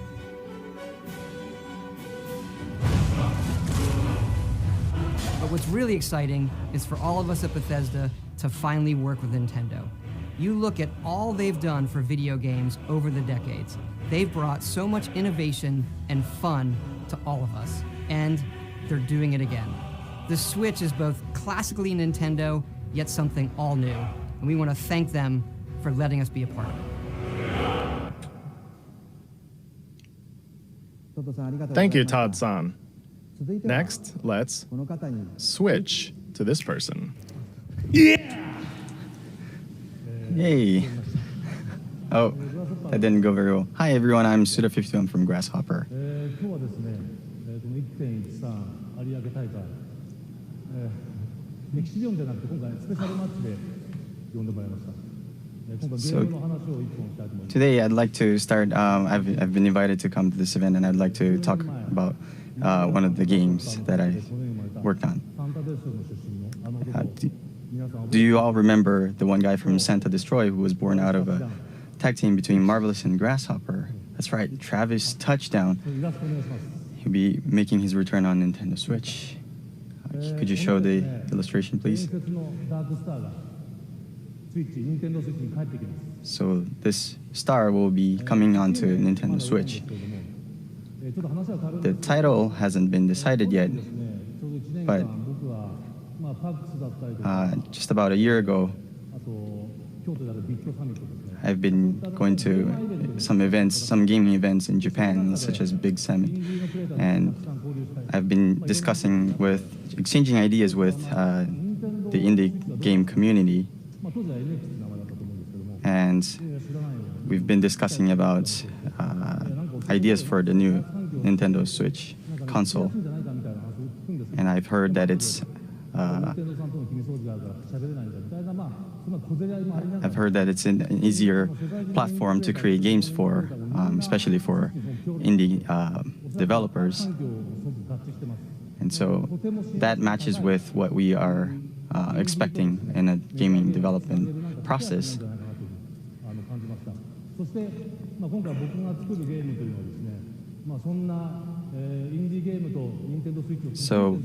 But what's really exciting is for all of us at Bethesda to finally work with Nintendo. You look at all they've done for video games over the decades. They've brought so much innovation and fun to all of us, and they're doing it again. The Switch is both classically Nintendo, yet something all new, and we want to thank them for letting us be a part of it. Thank you, Todd-san. Next, let's switch to this person. Yay. Oh, that didn't go very well. Hi everyone, I'm Suda51 from Grasshopper. So today I'd like to start, I've been invited to come to this event, and I'd like to talk about one of the games that I worked on. Do you all remember the one guy from Santa Destroy who was born out of a tag team between Marvelous and Grasshopper? That's right, Travis Touchdown. He'll be making his return on Nintendo Switch. Could you show the illustration, please? So this star will be coming onto Nintendo Switch. The title hasn't been decided yet, but just about a year ago, I've been going to some events, some gaming events in Japan, such as Big Summit, and I've been exchanging ideas with the indie game community, and we've been discussing about ideas for the new Nintendo Switch console, and I've heard that it's an easier platform to create games for, especially for indie developers. And so that matches with what we are expecting in a gaming development process. So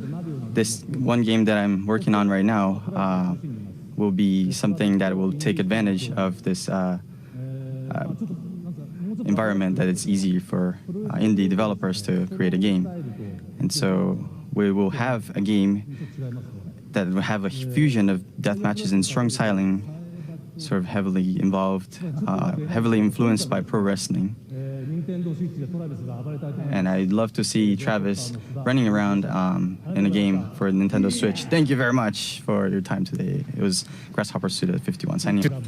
this one game that I'm working on right now will be something that will take advantage of this environment, that it's easy for indie developers to create a game. And so we will have a game that will have a fusion of death matches and strong styling, sort of heavily involved, heavily influenced by pro wrestling. And I'd love to see Travis running around in a game for Nintendo Switch. Thank you very much for your time today. It was Grasshopper Suda51 signing off.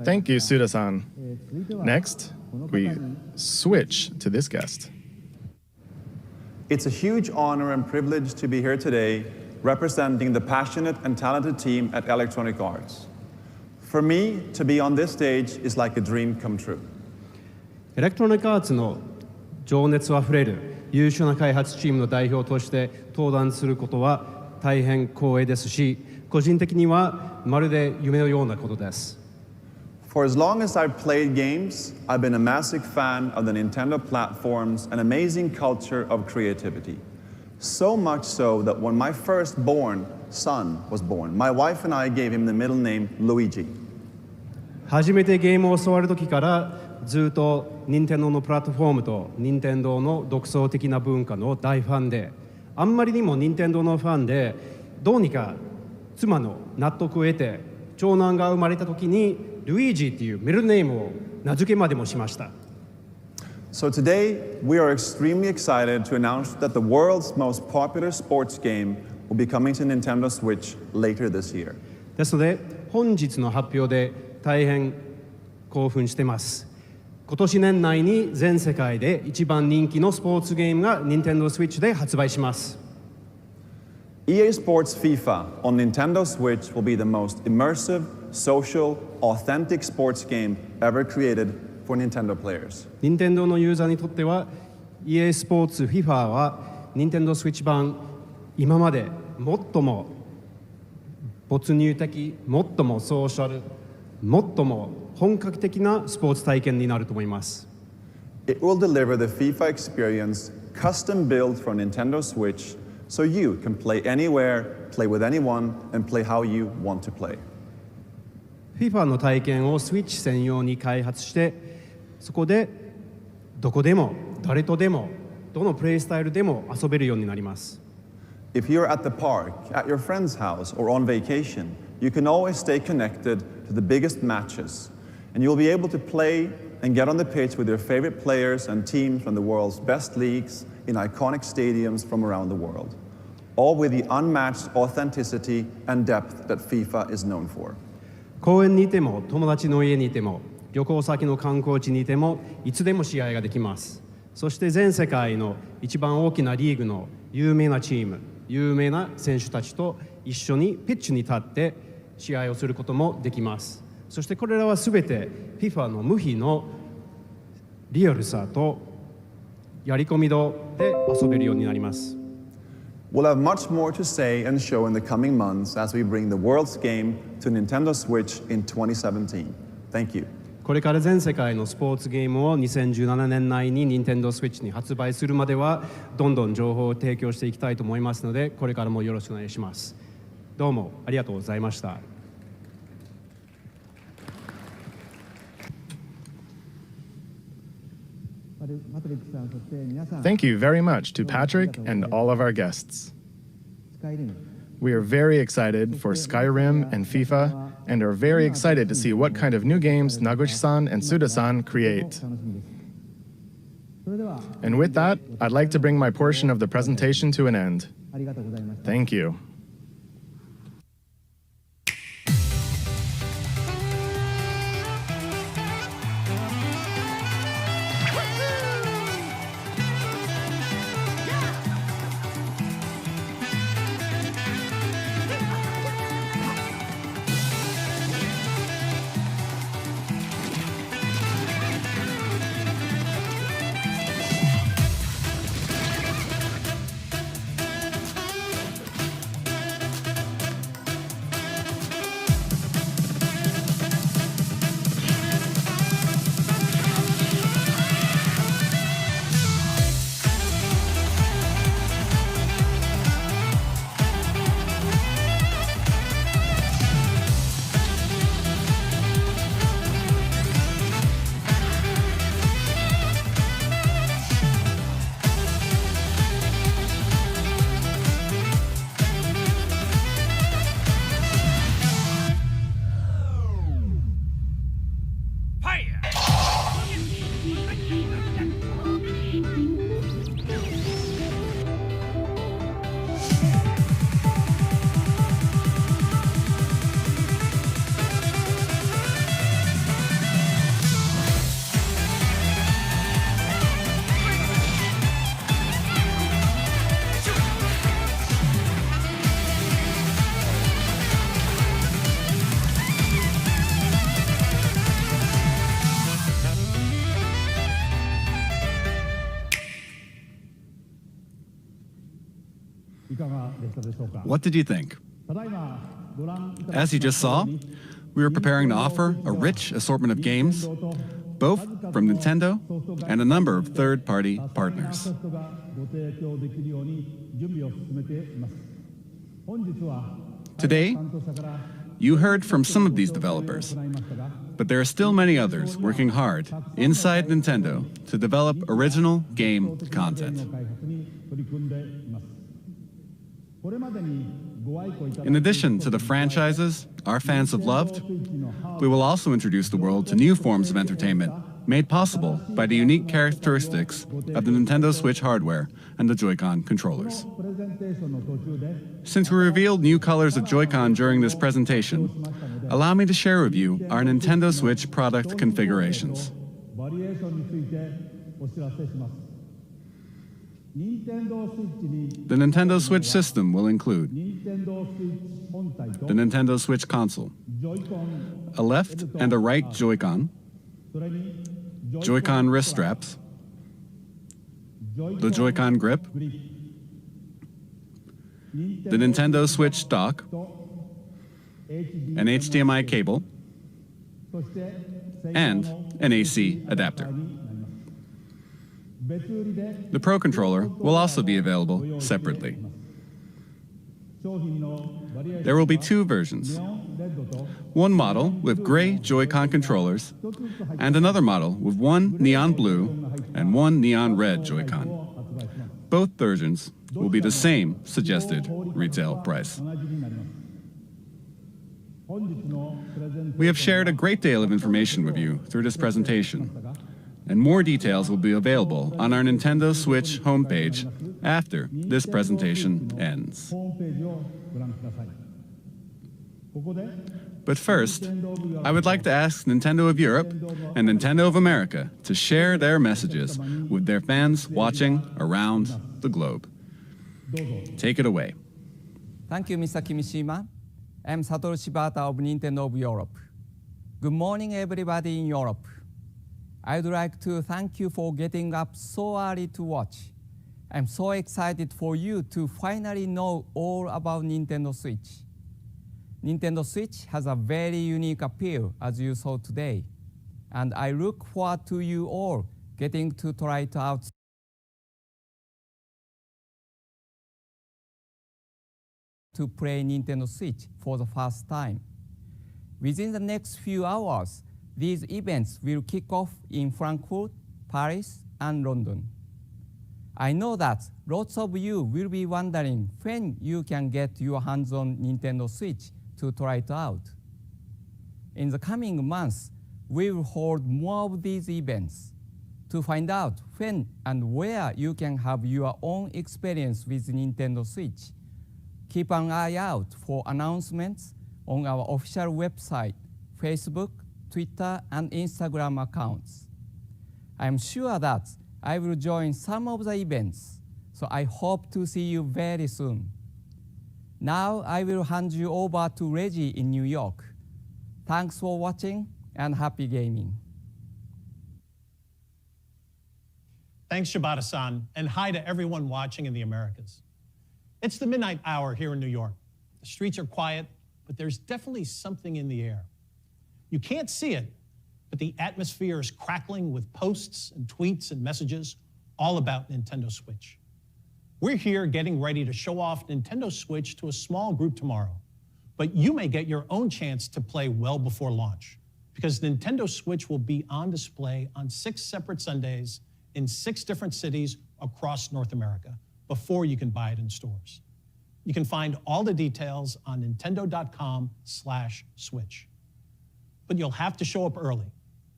Thank you, Suda-san. Next, we switch to this guest. It's a huge honor and privilege to be here today representing the passionate and talented team at Electronic Arts. For me, to be on this stage is like a dream come true. エレクトロニックアーツの情熱あふれる優秀な開発チームの代表として登壇することは大変光栄ですし、個人的にはまるで夢のようなことです。For as long as I've played games, I've been a massive fan of the Nintendo platform's an amazing culture of creativity. So much so that when my firstborn son was born, my wife and I gave him the middle name Luigi. 初めてゲームを教わる時からずっと任天堂のプラットフォームと任天堂の独創的な文化の大ファンで、あんまりにも任天堂のファンで、どうにか妻の納得を得て長男が生まれた時にルイージっていうミドルネームを名付けまでもしました。So today, we are extremely excited to announce that the world's most popular sports game will be coming to Nintendo Switch later this year. ですので本日の発表で大変興奮してます。今年年内に全世界で一番人気のスポーツゲームが Nintendo Switch で発売します。EA Sports FIFA on Nintendo Switch will be the most immersive, social, authentic sports game ever created for Nintendo players. Nintendo のユーザーにとっては EA スポーツ FIFA は Nintendo Switch 版今まで最も没入的、最もソーシャル、最も本格的なスポーツ体験になると思います。It will deliver the FIFA experience custom built for Nintendo Switch so you can play anywhere, play with anyone, and play how you want to play. FIFA の体験を Switch 専用に開発して、そこでどこでも誰とでもどのプレイスタイルでも遊べるようになります。If you're at the park, at your friend's house, or on vacation, you can always stay connected to the biggest matches, and you'll be able to play and get on the pitch with your favorite players and teams from the world's best leagues in iconic stadiums from around the world, all with the unmatched authenticity and depth that FIFA is known for. 公園にいても友達の家にいても旅行先の観光地にいてもいつでも試合ができます。そして全世界の一番大きなリーグの有名なチーム、有名な選手たちと一緒にピッチに立って試合をすることもできます。そしてこれらはすべて FIFA の無比のリアルさとやり込み度で遊べるようになります。We'll have much more to say and show in the coming months as we bring the world's game to Nintendo Switch in 2017. Thank you. これから全世界のスポーツゲームを2017年内に Nintendo Switch に発売するまではどんどん情報を提供していきたいと思いますので、これからもよろしくお願いします。どうもありがとうございました。Thank you very much to Patrick and all of our guests. We are very excited for Skyrim and FIFA and are very excited to see what kind of new games Naguchi-san and Suda-san create. And with that, I'd like to bring my portion of the presentation to an end. Thank you. What did you think? As you just saw, we are preparing to offer a rich assortment of games, both from Nintendo and a number of third-party partners. Today, you heard from some of these developers, but there are still many others working hard inside Nintendo to develop original game content. In addition to the franchises our fans have loved, we will also introduce the world to new forms of entertainment made possible by the unique characteristics of the Nintendo Switch hardware and the Joy-Con controllers. Since we revealed new colors of Joy-Con during this presentation, allow me to share with you our Nintendo Switch product configurations. The Nintendo Switch system will include the Nintendo Switch console, a left and a right Joy-Con, Joy-Con wrist straps, the Joy-Con grip, the Nintendo Switch dock, an HDMI cable, and an AC adapter. The Pro Controller will also be available separately. There will be two versions. One model with gray Joy-Con controllers, and another model with one neon blue and one neon red Joy-Con. Both versions will be the same suggested retail price. We have shared a great deal of information with you through this presentation, and more details will be available on our Nintendo Switch homepage after this presentation ends. But first, I would like to ask Nintendo of Europe and Nintendo of America to share their messages with their fans watching around the globe. Take it away. Thank you, Mr. Kimishima. I'm Satoru Shibata of Nintendo of Europe. Good morning, everybody in Europe. I'd like to thank you for getting up so early to watch. I'm so excited for you to finally know all about Nintendo Switch. Nintendo Switch has a very unique appeal, as you saw today, and I look forward to you all getting to try it out to play Nintendo Switch for the first time. Within the next few hours, these events will kick off in Frankfurt, Paris, and London. I know that lots of you will be wondering when you can get your hands on Nintendo Switch to try it out. In the coming months, we will hold more of these events. To find out when and where you can have your own experience with Nintendo Switch, keep an eye out for announcements on our official website, Facebook, Twitter, and Instagram accounts. I'm sure that I will join some of the events, so I hope to see you very soon. Now I will hand you over to Reggie in New York. Thanks for watching and happy gaming. Thanks, Shibata-san, and hi to everyone watching in the Americas. It's the midnight hour here in New York. The streets are quiet, but there's definitely something in the air. You can't see it, but the atmosphere is crackling with posts and tweets and messages all about Nintendo Switch. We're here getting ready to show off Nintendo Switch to a small group tomorrow, but you may get your own chance to play well before launch, because Nintendo Switch will be on display on 6 separate Sundays in 6 different cities across North America before you can buy it in stores. You can find all the details on nintendo.com/switch. But you'll have to show up early.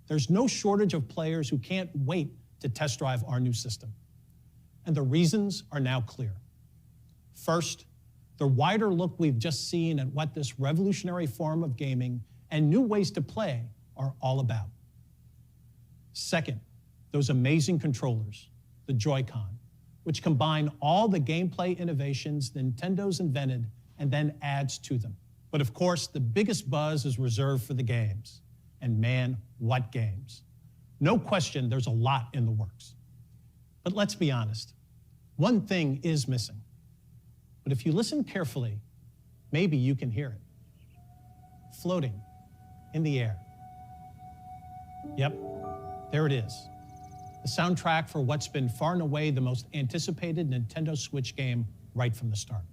There's no shortage of players who can't wait to test drive our new system. And the reasons are now clear. First, the wider look we've just seen at what this revolutionary form of gaming and new ways to play are all about. Second, those amazing controllers, the Joy-Con, which combine all the gameplay innovations Nintendo's invented and then adds to them. But of course, the biggest buzz is reserved for the games. And man, what games. No question, there's a lot in the works. But let's be honest, one thing is missing. But if you listen carefully, maybe you can hear it. Floating in the air. Yep, there it is. The soundtrack for what's been far and away the most anticipated Nintendo Switch game right from the start.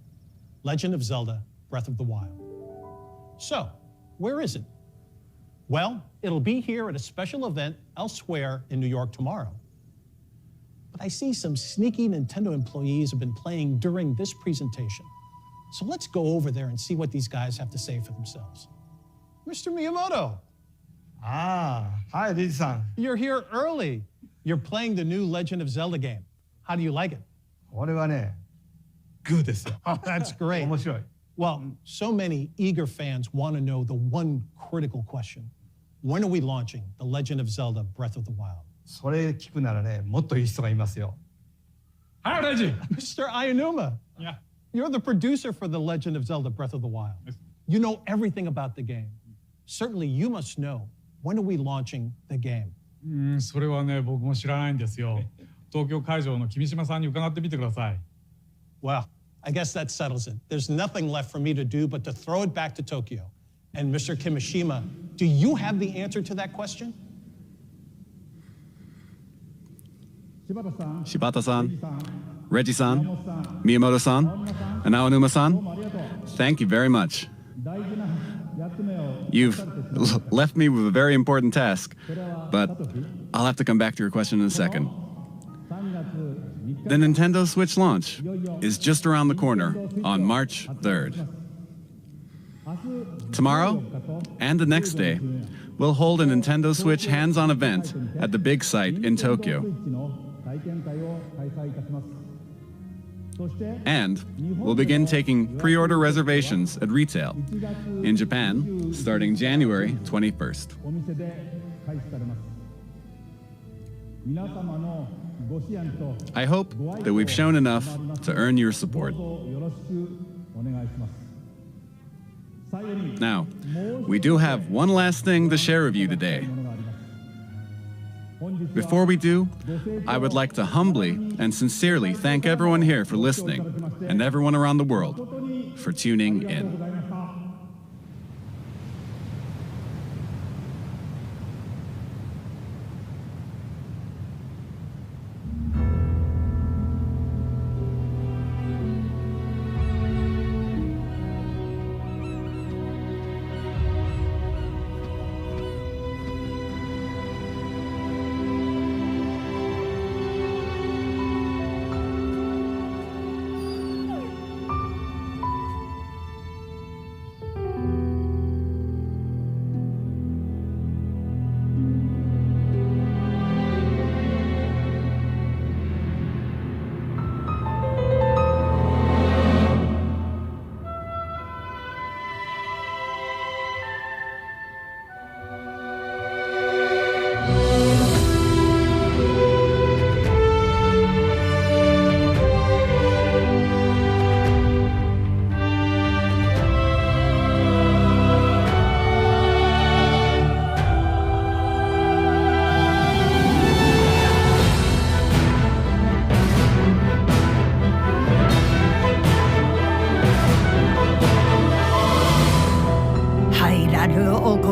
Legend of Zelda: Breath of the Wild. So, where is it? Well, it'll be here at a special event elsewhere in New York tomorrow. But I see some sneaky Nintendo employees have been playing during this presentation. So let's go over there and see what these guys have to say for themselves. Mr. Miyamoto. Hi, Rizi-san. You're here early. You're playing the new Legend of Zelda game. How do you like it? これはね、グーですよ。 Oh, that's great. 面白い。 Well, so many eager fans want to know the one critical question. When are we launching The Legend of Zelda Breath of the Wild? それ聞くならね、もっといい人がいますよ。Hi, Reggie. Mr. Ayanuma. Yeah. You're the producer for The Legend of Zelda Breath of the Wild. You know everything about the game. Certainly you must know, when are we launching the game? それはね、僕も知らないんですよ。東京会場の君島さんに伺ってみてください。Well, I guess that settles it. There's nothing left for me to do but to throw it back to Tokyo. And Mr. Kimishima, do you have the answer to that question? Shibata-san, Reggie-san, Miyamoto-san, and Aonuma-san, thank you very much. You've left me with a very important task, but I'll have to come back to your question in a second. The Nintendo Switch launch is just around the corner on March 3rd. Tomorrow and the next day, we'll hold a Nintendo Switch hands-on event at the big site in Tokyo. And we'll begin taking pre-order reservations at retail in Japan starting January 21st. I hope that we've shown enough to earn your support. Now, we do have one last thing to share with you today. Before we do, I would like to humbly and sincerely thank everyone here for listening and everyone around the world for tuning in.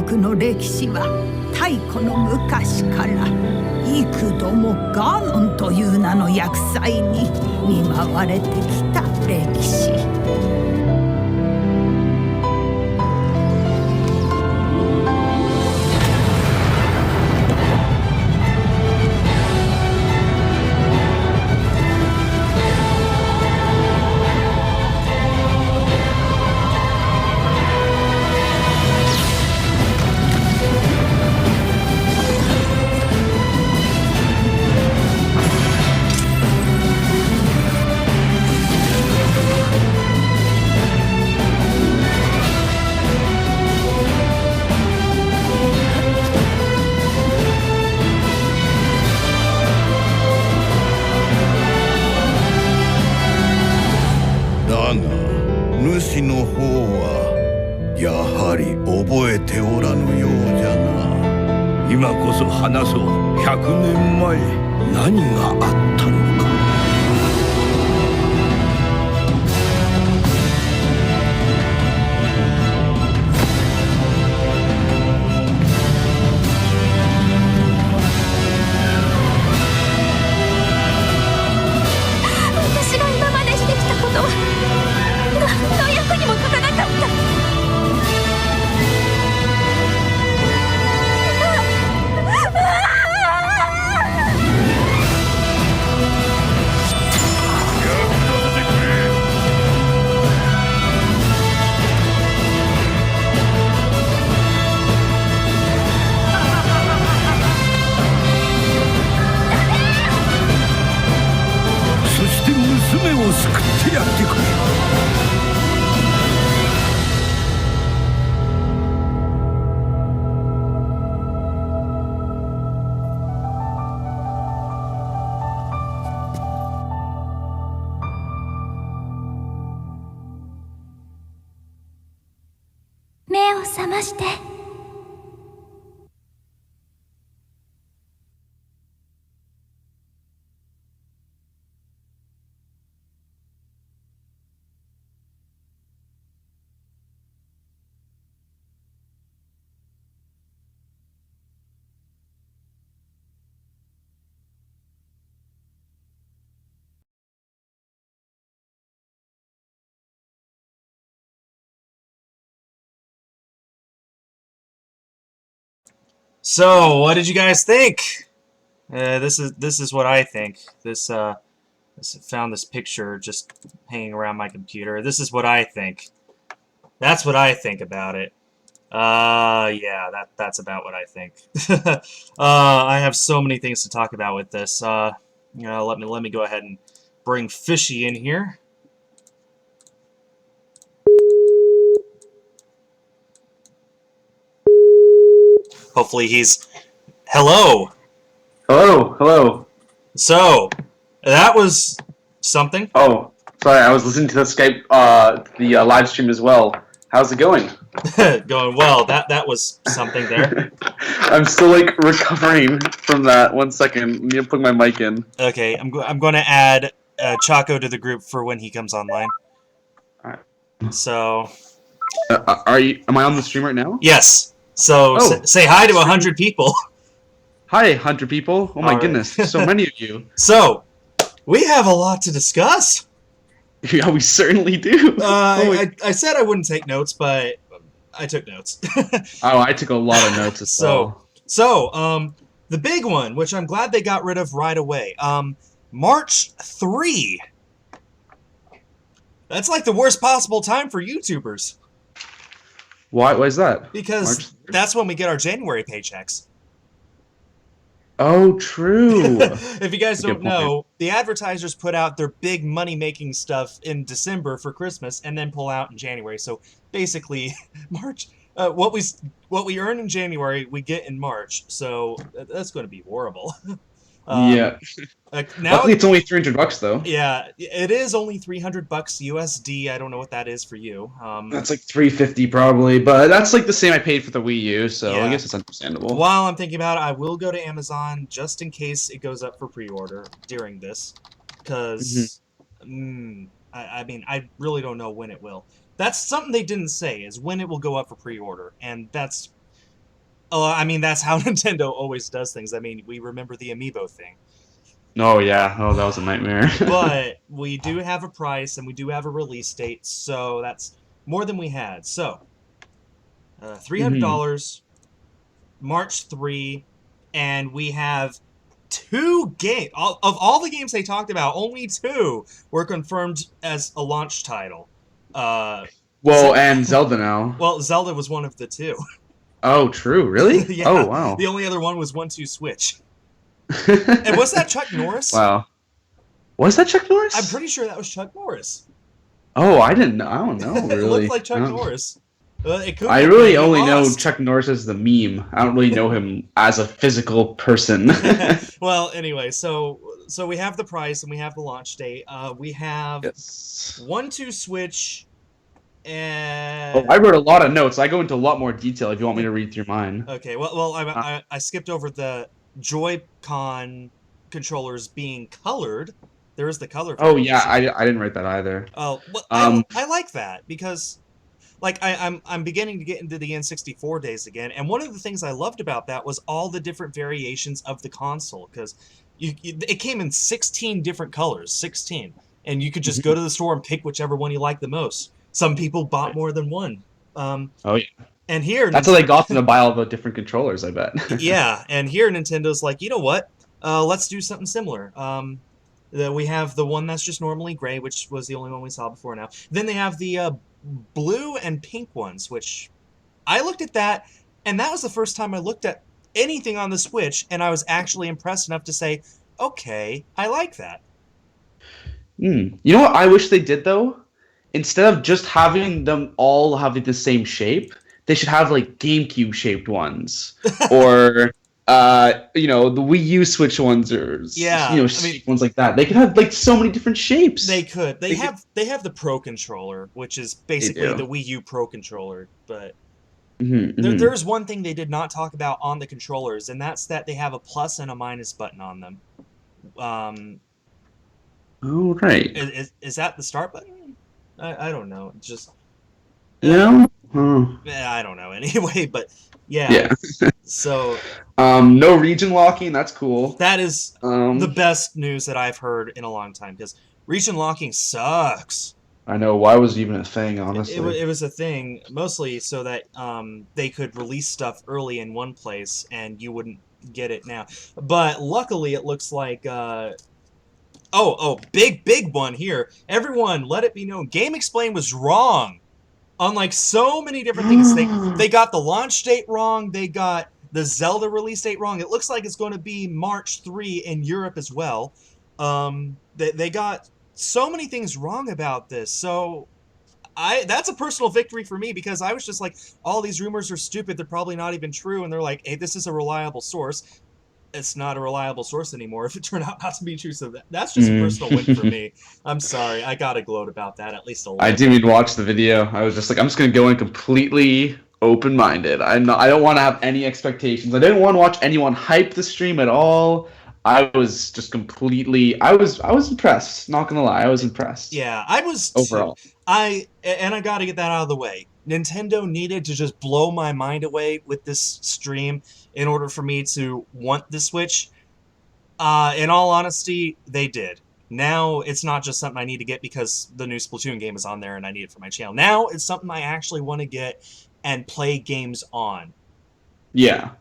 国の歴史は太古の昔から幾度もガーノンという名の厄災に見舞われてきた歴史。主の方はやはり覚えておらぬようじゃな。今こそ話そう。100年前何があったのか。私が今までしてきたことは何の役にも立たなかった。を覚まして。So, what did you guys think? This is what I think. Found this picture just hanging around my computer. This is what I think. That's what I think about it. Yeah, that's about what I think. I have so many things to talk about with this. Let me go ahead and bring Fishy in here. Hopefully he's... Hello! Hello. So, that was something. Oh, sorry, I was listening to the Skype, live stream as well. How's it going? Going well. That was something there. I'm still, like, recovering from that. 1 second. Let me plug my mic in. Okay, I'm going to add Chaco to the group for when he comes online. Alright. So... Am I on the stream right now? Yes. So, say hi to 100 people. Hi, 100 people. Oh my goodness, so many of you. So, we have a lot to discuss. Yeah, we certainly do. I said I wouldn't take notes, but I took notes. Oh, I took a lot of notes as well. So, the big one, which I'm glad they got rid of right away. March 3. That's like the worst possible time for YouTubers. Why is that? Because that's when we get our January paychecks. Oh, true. If you guys don't know, the advertisers put out their big money-making stuff in December for Christmas and then pull out in January. So basically, March, what we earn in January, we get in March. So that's going to be horrible. Yeah. Now Luckily, it's only $300 though. Yeah, it is only $300 USD. I don't know what that is for you. That's like $350 probably, but that's like the same I paid for the Wii U, so I guess it's understandable. While I'm thinking about it, I will go to Amazon just in case it goes up for pre-order during this, because I mean, I really don't know when it will. That's something they didn't say, is when it will go up for pre-order, and that's... I mean, that's how Nintendo always does things. I mean, we remember the Amiibo thing. Oh, yeah. Oh, that was a nightmare. But we do have a price, and we do have a release date, so that's more than we had. So, $300, March 3, and we have 2 games. Of all the games they talked about, only 2 were confirmed as a launch title. And Zelda now. Well, Zelda was one of the 2. Oh, true. Really? Yeah. Oh, wow. The only other one was 1-2 Switch. And was that Chuck Norris? Wow. Was that Chuck Norris? I'm pretty sure that was Chuck Norris. Oh, I don't know, really. It looked like Chuck Norris. It could I really only know Chuck Norris as the meme. I don't really know him as a physical person. Well, anyway, so we have the price and we have the launch date. We have 1-2 Switch. And... I wrote a lot of notes. I go into a lot more detail if you want me to read through mine. Okay, well, I skipped over the Joy-Con controllers being colored. There is the color. Oh yeah, I didn't write that either. Oh, well, I like that because, like, I'm beginning to get into the N64 days again, and one of the things I loved about that was all the different variations of the console, because it came in 16 different colors, 16, and you could just go to the store and pick whichever one you like the most. Some people bought more than one. Oh yeah. And here... That's how they got them to buy all the different controllers, I bet. Yeah, and here Nintendo's like, you know what? Let's do something similar. We have the one that's just normally gray, which was the only one we saw before now. Then they have the blue and pink ones, which I looked at that, and that was the first time I looked at anything on the Switch, and I was actually impressed enough to say, okay, I like that. You know what I wish they did, though? Instead of just having them all having the same shape, they should have like GameCube shaped ones, or the Wii U Switch ones, or ones like that. They could have like so many different shapes. They could. They have the Pro controller, which is basically the Wii U Pro controller, but There's one thing they did not talk about on the controllers, and that's that they have a plus and a minus button on them. Oh, right. Is that the start button? I don't know. Just Yeah. I don't know. Anyway, but yeah. So no region locking. That's cool. That is the best news that I've heard in a long time, because region locking sucks. I know. Why was it even a thing, honestly? It was a thing mostly so that they could release stuff early in one place and you wouldn't get it now. But luckily, it looks like big one here. Everyone, let it be known, Game Explain was wrong on like so many different things. They got the launch date wrong. They got the Zelda release date wrong. It looks like it's going to be March 3 in Europe as well. They got so many things wrong about this. So that's a personal victory for me, because I was just like, all these rumors are stupid. They're probably not even true. And they're like, hey, this is a reliable source. It's not a reliable source anymore if it turned out not to be true. So that's just a personal win for me. I'm sorry. I got to gloat about that at least a little. I didn't even watch the video. I was just like, I'm just going to go in completely open-minded. I don't want to have any expectations. I didn't want to watch anyone hype the stream at all. I was just completely... I was impressed. Not going to lie. I was impressed. Yeah, I was overall. I got to get that out of the way. Nintendo needed to just blow my mind away with this stream in order for me to want the Switch. In all honesty, they did. Now it's not just something I need to get because the new Splatoon game is on there and I need it for my channel. Now it's something I actually want to get and play games on. Yeah.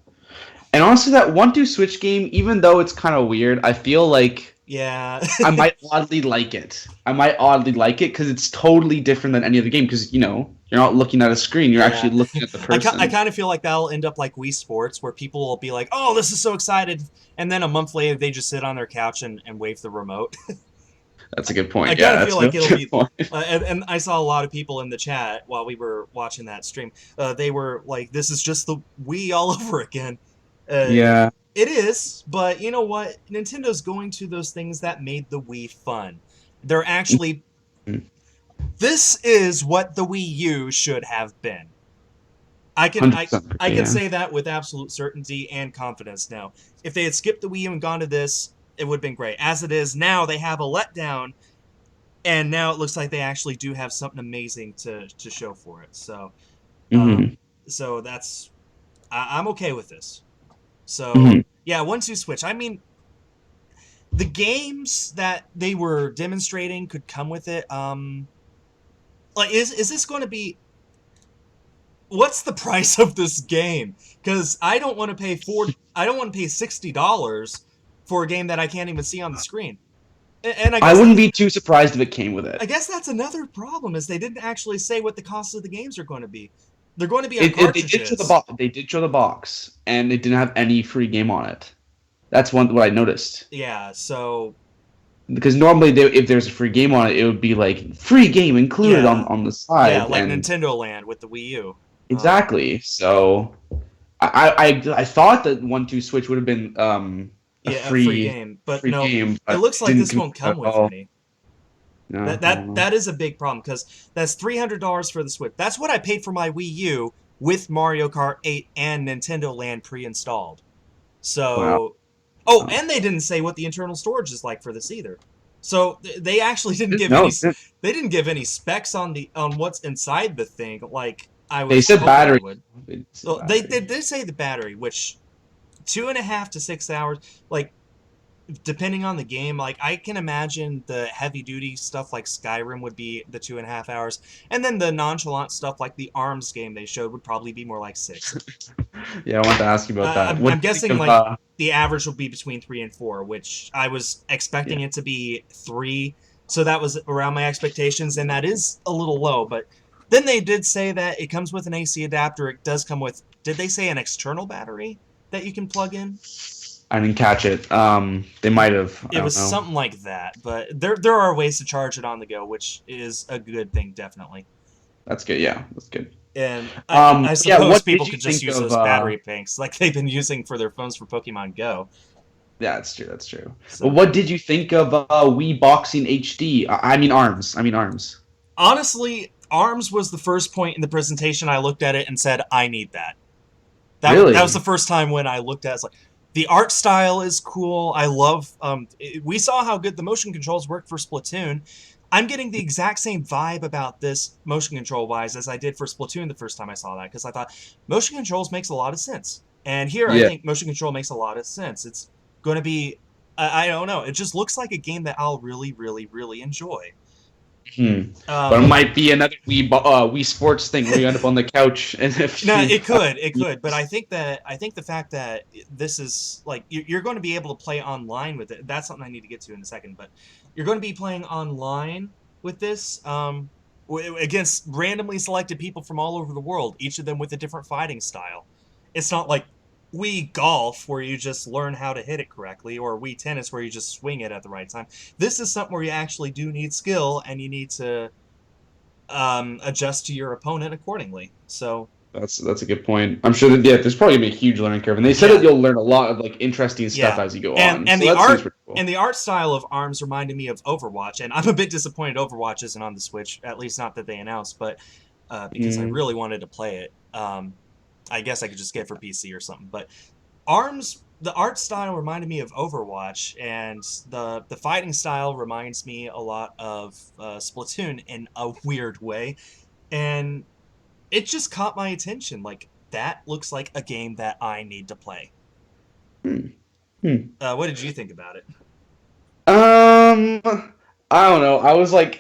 And honestly, that 1-2 Switch game, even though it's kind of weird, I feel like I might oddly like it. Because it's totally different than any other game, because, you're not looking at a screen, you're actually looking at the person. I kind of feel like that'll end up like Wii Sports, where people will be like, oh, this is so excited, and then a month later they just sit on their couch and wave the remote. That's a good point. I kind of feel like it'll be... and I saw a lot of people in the chat while we were watching that stream. They were like, this is just the Wii all over again. Yeah. It is, but you know what? Nintendo's going to those things that made the Wii fun. They're actually... This is what the Wii U should have been. I can say that with absolute certainty and confidence now. If they had skipped the Wii U and gone to this, it would have been great. As it is now, they have a letdown, and now it looks like they actually do have something amazing to show for it. So, so that's... I'm okay with this. So, yeah, 1-2 Switch. I mean, the games that they were demonstrating could come with it. Like, is this going to be... What's the price of this game? Because I don't want to pay $60 for a game that I can't even see on the screen. And I wouldn't be too surprised if it came with it. I guess that's another problem, is they didn't actually say what the cost of the games are going to be. They're going to be on cartridges. They did show the box, and it didn't have any free game on it. That's what I noticed. Yeah, so... Because normally, if there's a free game on it, it would be like, free game included on the side. Yeah, like Nintendo Land with the Wii U. Exactly. So, I thought that 1-2 Switch would have been a free game. But no, it looks like this won't come with any. No, that is a big problem, because that's $300 for the Switch. That's what I paid for my Wii U with Mario Kart 8 and Nintendo Land pre-installed. So, and they didn't say what the internal storage is like for this either. So they actually didn't give they didn't give any specs on what's inside the thing. Like they said battery. They did say the battery, which 2.5 to 6 hours, like, depending on the game. Like, I can imagine the heavy-duty stuff like Skyrim would be the 2.5 hours, and then the nonchalant stuff like the ARMS game they showed would probably be more like 6. Yeah, I wanted to ask you about that. I'm guessing like the average will be between 3 and 4, which I was expecting it to be 3, so that was around my expectations, and that is a little low. But then they did say that it comes with an AC adapter. It does come with, did they say an external battery that you can plug in? I didn't catch it. They might have. It was something like that, but there are ways to charge it on the go, which is a good thing, definitely. That's good. Yeah, that's good. And I suppose people could just use those battery banks like they've been using for their phones for Pokemon Go. Yeah, that's true. That's true. So, but what did you think of Wii Boxing HD? I mean ARMS. Honestly, ARMS was the first point in the presentation I looked at it and said, I need that. Really? That was the first time when I looked at it. It's like, the art style is cool. I love... we saw how good the motion controls work for Splatoon. I'm getting the exact same vibe about this motion control-wise as I did for Splatoon the first time I saw that, because I thought motion controls makes a lot of sense. And here, I think motion control makes a lot of sense. It's going to be... I don't know. It just looks like a game that I'll really, really, really enjoy. But it might be another Wii Sports thing where you end up on the couch. And No, it could. But I think the fact that this is like you're going to be able to play online with it. That's something I need to get to in a second. But you're going to be playing online with this against randomly selected people from all over the world, each of them with a different fighting style. It's not like Wii Golf, where you just learn how to hit it correctly, or Wii Tennis, where you just swing it at the right time. This is something where you actually do need skill, and you need to adjust to your opponent accordingly. So that's a good point. I'm sure that there's probably gonna be a huge learning curve, and they said that you'll learn a lot of like interesting stuff as you go on. And so the art style of ARMS reminded me of Overwatch, and I'm a bit disappointed Overwatch isn't on the Switch. At least not that they announced, but because I really wanted to play it. I guess I could just get it for PC or something. But ARMS, the art style reminded me of Overwatch, and the fighting style reminds me a lot of Splatoon in a weird way. And it just caught my attention. Like, that looks like a game that I need to play. What did you think about it? I don't know. I was like,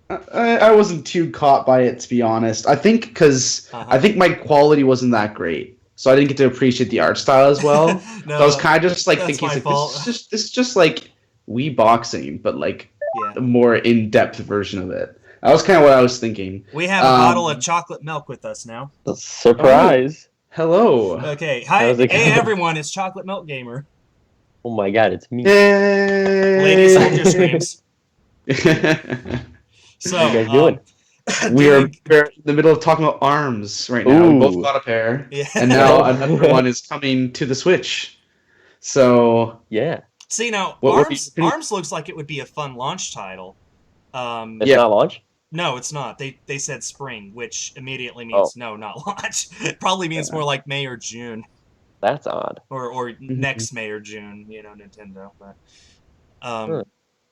I wasn't too caught by it, to be honest. I think because I think my quality wasn't that great, so I didn't get to appreciate the art style as well. So I was kind of just like thinking, like, this is just like Wii boxing, but like a more in-depth version of it. That was kind of what I was thinking. We have a bottle of chocolate milk with us now. Surprise! Hello. Okay, hi, hey everyone, it's Chocolate Milk Gamer. Oh my God, it's me. Ladies, hold your screams. So, what are you guys doing? We're in the middle of talking about ARMS right now. We both got a pair, and now another one is coming to the Switch. So yeah. See now, ARMS looks like it would be a fun launch title. It's not launch? No, it's not. They said spring, which immediately means no, not launch. It probably means more like May or June. That's odd. Or next May or June, Nintendo.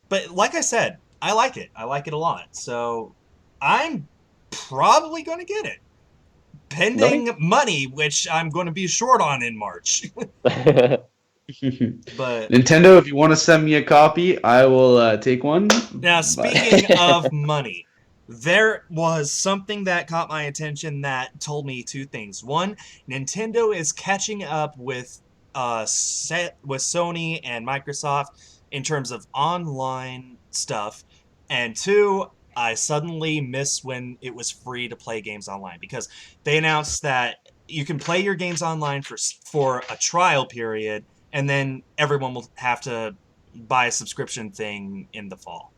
But like I said, I like it. I like it a lot. So I'm probably going to get it. Pending money, which I'm going to be short on in March. But Nintendo, if you want to send me a copy, I will take one. Now, speaking of money, there was something that caught my attention that told me two things. One, Nintendo is catching up with Sony and Microsoft in terms of online stuff. And two, I suddenly miss when it was free to play games online, because they announced that you can play your games online for a trial period, and then everyone will have to buy a subscription thing in the fall.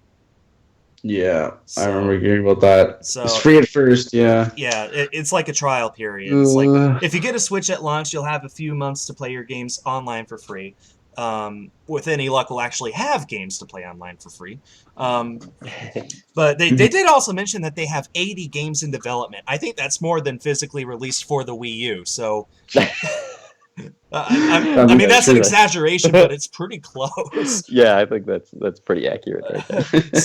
Yeah, I remember hearing about that. So, it's free at first, yeah. Yeah, it's like a trial period. It's like, if you get a Switch at launch, you'll have a few months to play your games online for free. With any luck, we'll actually have games to play online for free. But they did also mention that they have 80 games in development. I think that's more than physically released for the Wii U. So, I mean, that's an exaggeration, but it's pretty close. Yeah, I think that's pretty accurate right there.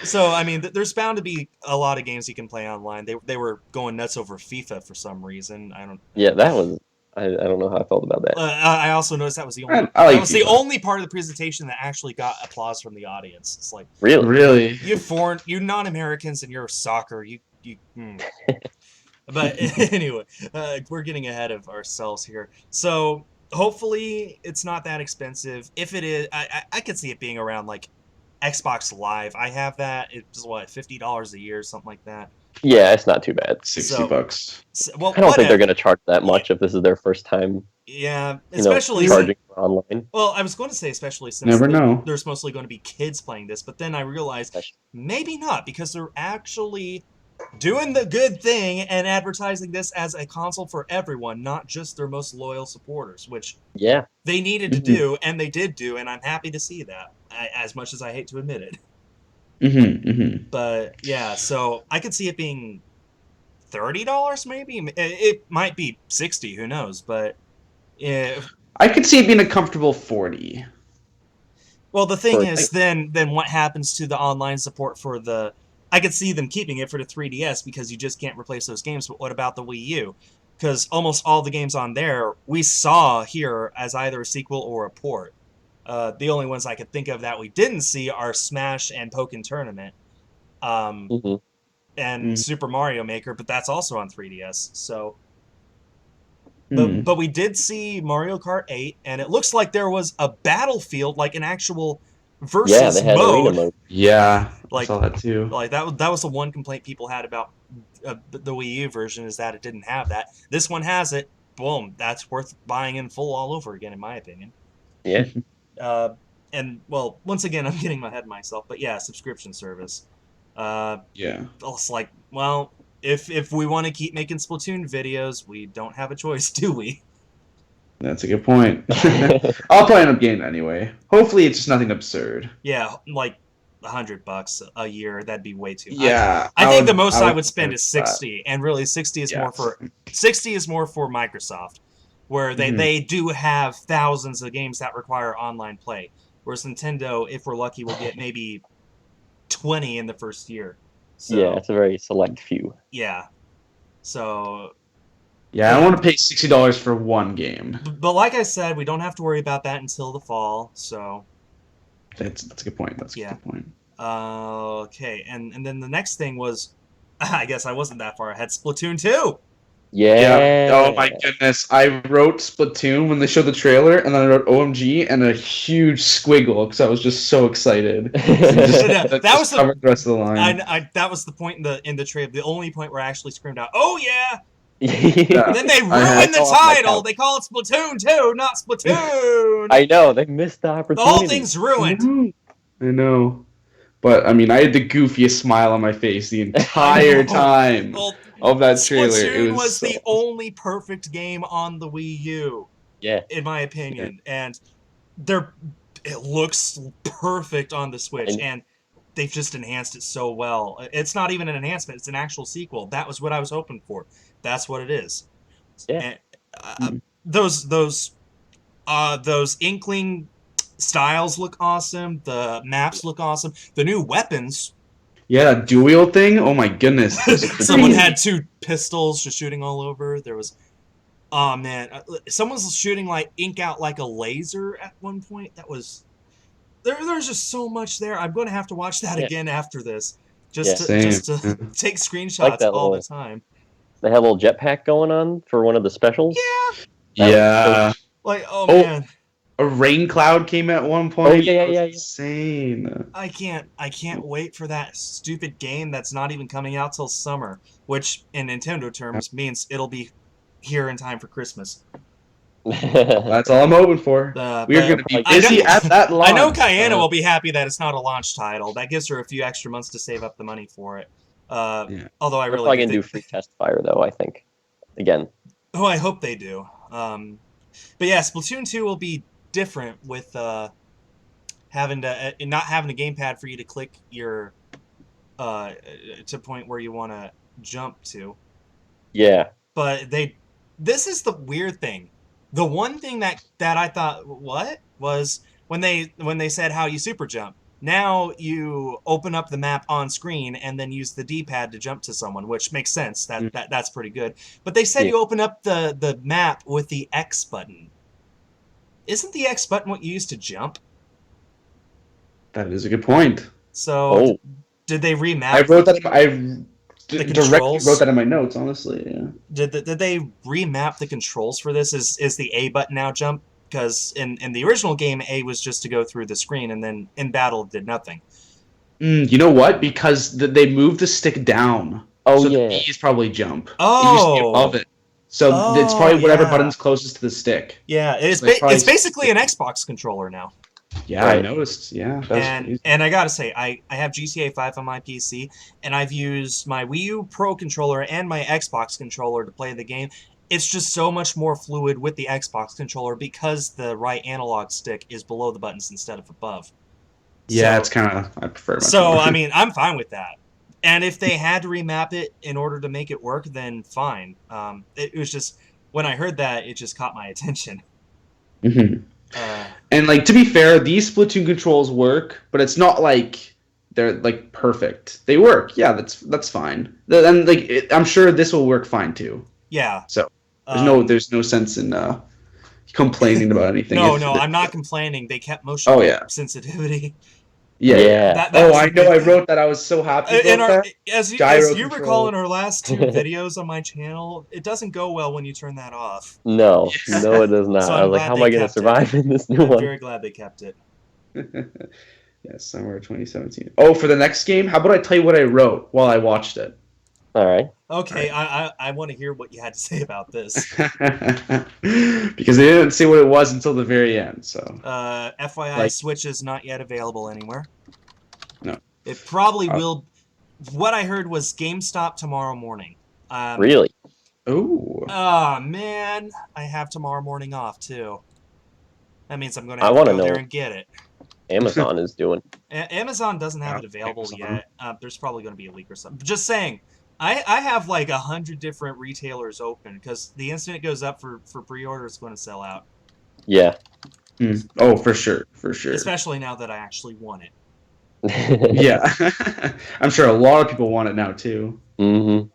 So, I mean, there's bound to be a lot of games you can play online. They were going nuts over FIFA for some reason. Yeah, that was. I don't know how I felt about that. I also noticed that was the only the only part of the presentation that actually got applause from the audience. It's like, really, you non-Americans and your soccer, But anyway, we're getting ahead of ourselves here. So hopefully it's not that expensive. If it is, I could see it being around like Xbox Live. I have that. It's what, $50 a year, something like that. Yeah, it's not too bad. $60. Well, I don't think they're going to charge that much if this is their first time. Yeah, especially charging for online. Well, I was going to say especially since there's mostly going to be kids playing this, but then I realized maybe not, because they're actually doing the good thing and advertising this as a console for everyone, not just their most loyal supporters, which they needed to do, and they did do, and I'm happy to see that, as much as I hate to admit it. But yeah, so I could see it being $30 maybe. It might be 60. Who knows? But if I could see it being a comfortable 40. well, the thing is, then what happens to the online support for the? I could see them keeping it for the 3DS because you just can't replace those games. But what about the Wii U? Because almost all the games on there we saw here as either a sequel or a port. The only ones I could think of that we didn't see are Smash and Pokken Tournament, and Super Mario Maker, but that's also on 3DS. So, but we did see Mario Kart 8, and it looks like there was a battlefield, like an actual versus they had mode. arena mode. Yeah, like, I saw that too. Like that was the one complaint people had about the Wii U version, is that it didn't have that. This one has it. Boom, that's worth buying in full all over again, in my opinion. Yeah. And well, once again, I'm getting ahead of myself, but yeah, subscription service. Yeah. It's like, well, if we want to keep making Splatoon videos, we don't have a choice, do we? That's a good point. I'll probably end up getting it anyway. Hopefully, it's just nothing absurd. Yeah, like $100 a year. That'd be way too. Yeah, I think the most I would spend is 60, and really 60 is more for Microsoft, where they do have thousands of games that require online play. Whereas Nintendo, if we're lucky, will get maybe 20 in the first year. So, yeah, it's a very select few. Yeah. So. Yeah, I don't want to pay $60 for one game. But like I said, we don't have to worry about that until the fall. So. That's a good point. That's a good point. Okay, and then the next thing was, I guess I wasn't that far ahead. Splatoon 2. Yeah. Oh my goodness! I wrote Splatoon when they showed the trailer, and then I wrote OMG and a huge squiggle because I was just so excited. That was the rest of the line. That was the point in the trailer. The only point where I actually screamed out, "Oh yeah!" Yeah. And then they ruined the title. They call it Splatoon 2, not Splatoon. I know, they missed the opportunity. The whole thing's ruined. I know. But, I mean, I had the goofiest smile on my face the entire time of that trailer. Splatoon was the only perfect game on the Wii U. Yeah. In my opinion. Yeah. And it looks perfect on the Switch. And they've just enhanced it so well. It's not even an enhancement. It's an actual sequel. That was what I was hoping for. That's what it is. Yeah. And, those Inkling styles look awesome. The maps look awesome. The new weapons. Yeah, that dual thing. Oh my goodness. Someone had 2 pistols just shooting all over. There was, oh man, someone was shooting like ink out like a laser at one point. That was there's just so much there. I'm going to have to watch that again after this, just to take screenshots like all the time. They had a little jetpack going on for one of the specials. Yeah. Like, oh man. A rain cloud came at one point. Oh yeah. Insane. I can't wait for that stupid game that's not even coming out till summer, which in Nintendo terms means it'll be here in time for Christmas. That's all I'm hoping for. We're going to be busy at that launch. I know Kayana will be happy that it's not a launch title. That gives her a few extra months to save up the money for it. Although I really probably gonna do free test fire though. I think again. Oh, I hope they do. But yeah, Splatoon 2 will be different with not having a gamepad for you to click your to point where you want to jump to. Yeah. But this is the weird thing. The one thing that I thought was when they said how you super jump. Now you open up the map on screen and then use the D-pad to jump to someone, which makes sense. That's pretty good. But they said you open up the map with the X button. Isn't the X button what you use to jump? That is a good point. So did they remap? I wrote that. Directly wrote that in my notes. Honestly, yeah. Did they remap the controls for this? Is the A button now jump? Because in the original game, A was just to go through the screen, and then in battle, it did nothing. You know what? Because they moved the stick down. Oh, so yeah. the B is probably jump. Oh. It used to be above it. So it's probably whatever button's closest to the stick. Yeah, it's basically an Xbox controller now. Yeah, right. I noticed. Yeah. And I gotta say, I have GTA 5 on my PC, and I've used my Wii U Pro controller and my Xbox controller to play the game. It's just so much more fluid with the Xbox controller because the right analog stick is below the buttons instead of above. Yeah, So- it's kind of I prefer it much So, more. I mean, I'm fine with that. And if they had to remap it in order to make it work, then fine. It was just, when I heard that, it just caught my attention. Mhm. Uh, And like to be fair, these Splatoon controls work, but it's not like they're like perfect. They work, yeah, that's fine. And like I'm sure this will work fine too. yeah. So Um, there's no sense in complaining about anything. No, if no, it- I'm not complaining. They kept motion Oh, yeah. sensitivity. Yeah. Yeah. That Oh, was I a know. big I thing. wrote that. I was so happy In about our, that. as Gyro you recall control. in our last 2 videos on my channel, it doesn't go well when you turn that off. No, no, it does not. So I I'm was like, glad how am they I going to kept it. survive in this new I'm one? very glad they kept it. Yes, summer 2017. Oh, for the next game, how about I tell you what I wrote while I watched it? All right. Okay, I want to hear what you had to say about this. Because they didn't say what it was until the very end. So FYI, Like- Switch is not yet available anywhere. no. It probably will. What I heard was GameStop tomorrow morning. Really? Oh. Oh man, I have tomorrow morning off too. That means I'm going to I have to wanna go know there what and get it. Amazon is doing. Amazon doesn't have it available Amazon. yet. There's probably going to be a leak or something. Just saying, I have like 100 different retailers open because the instant it goes up for pre-order, it's going to sell out. Yeah. Oh, for sure, for sure. Especially now that I actually want it. Yeah, I'm sure a lot of people want it now too. Mm-hmm.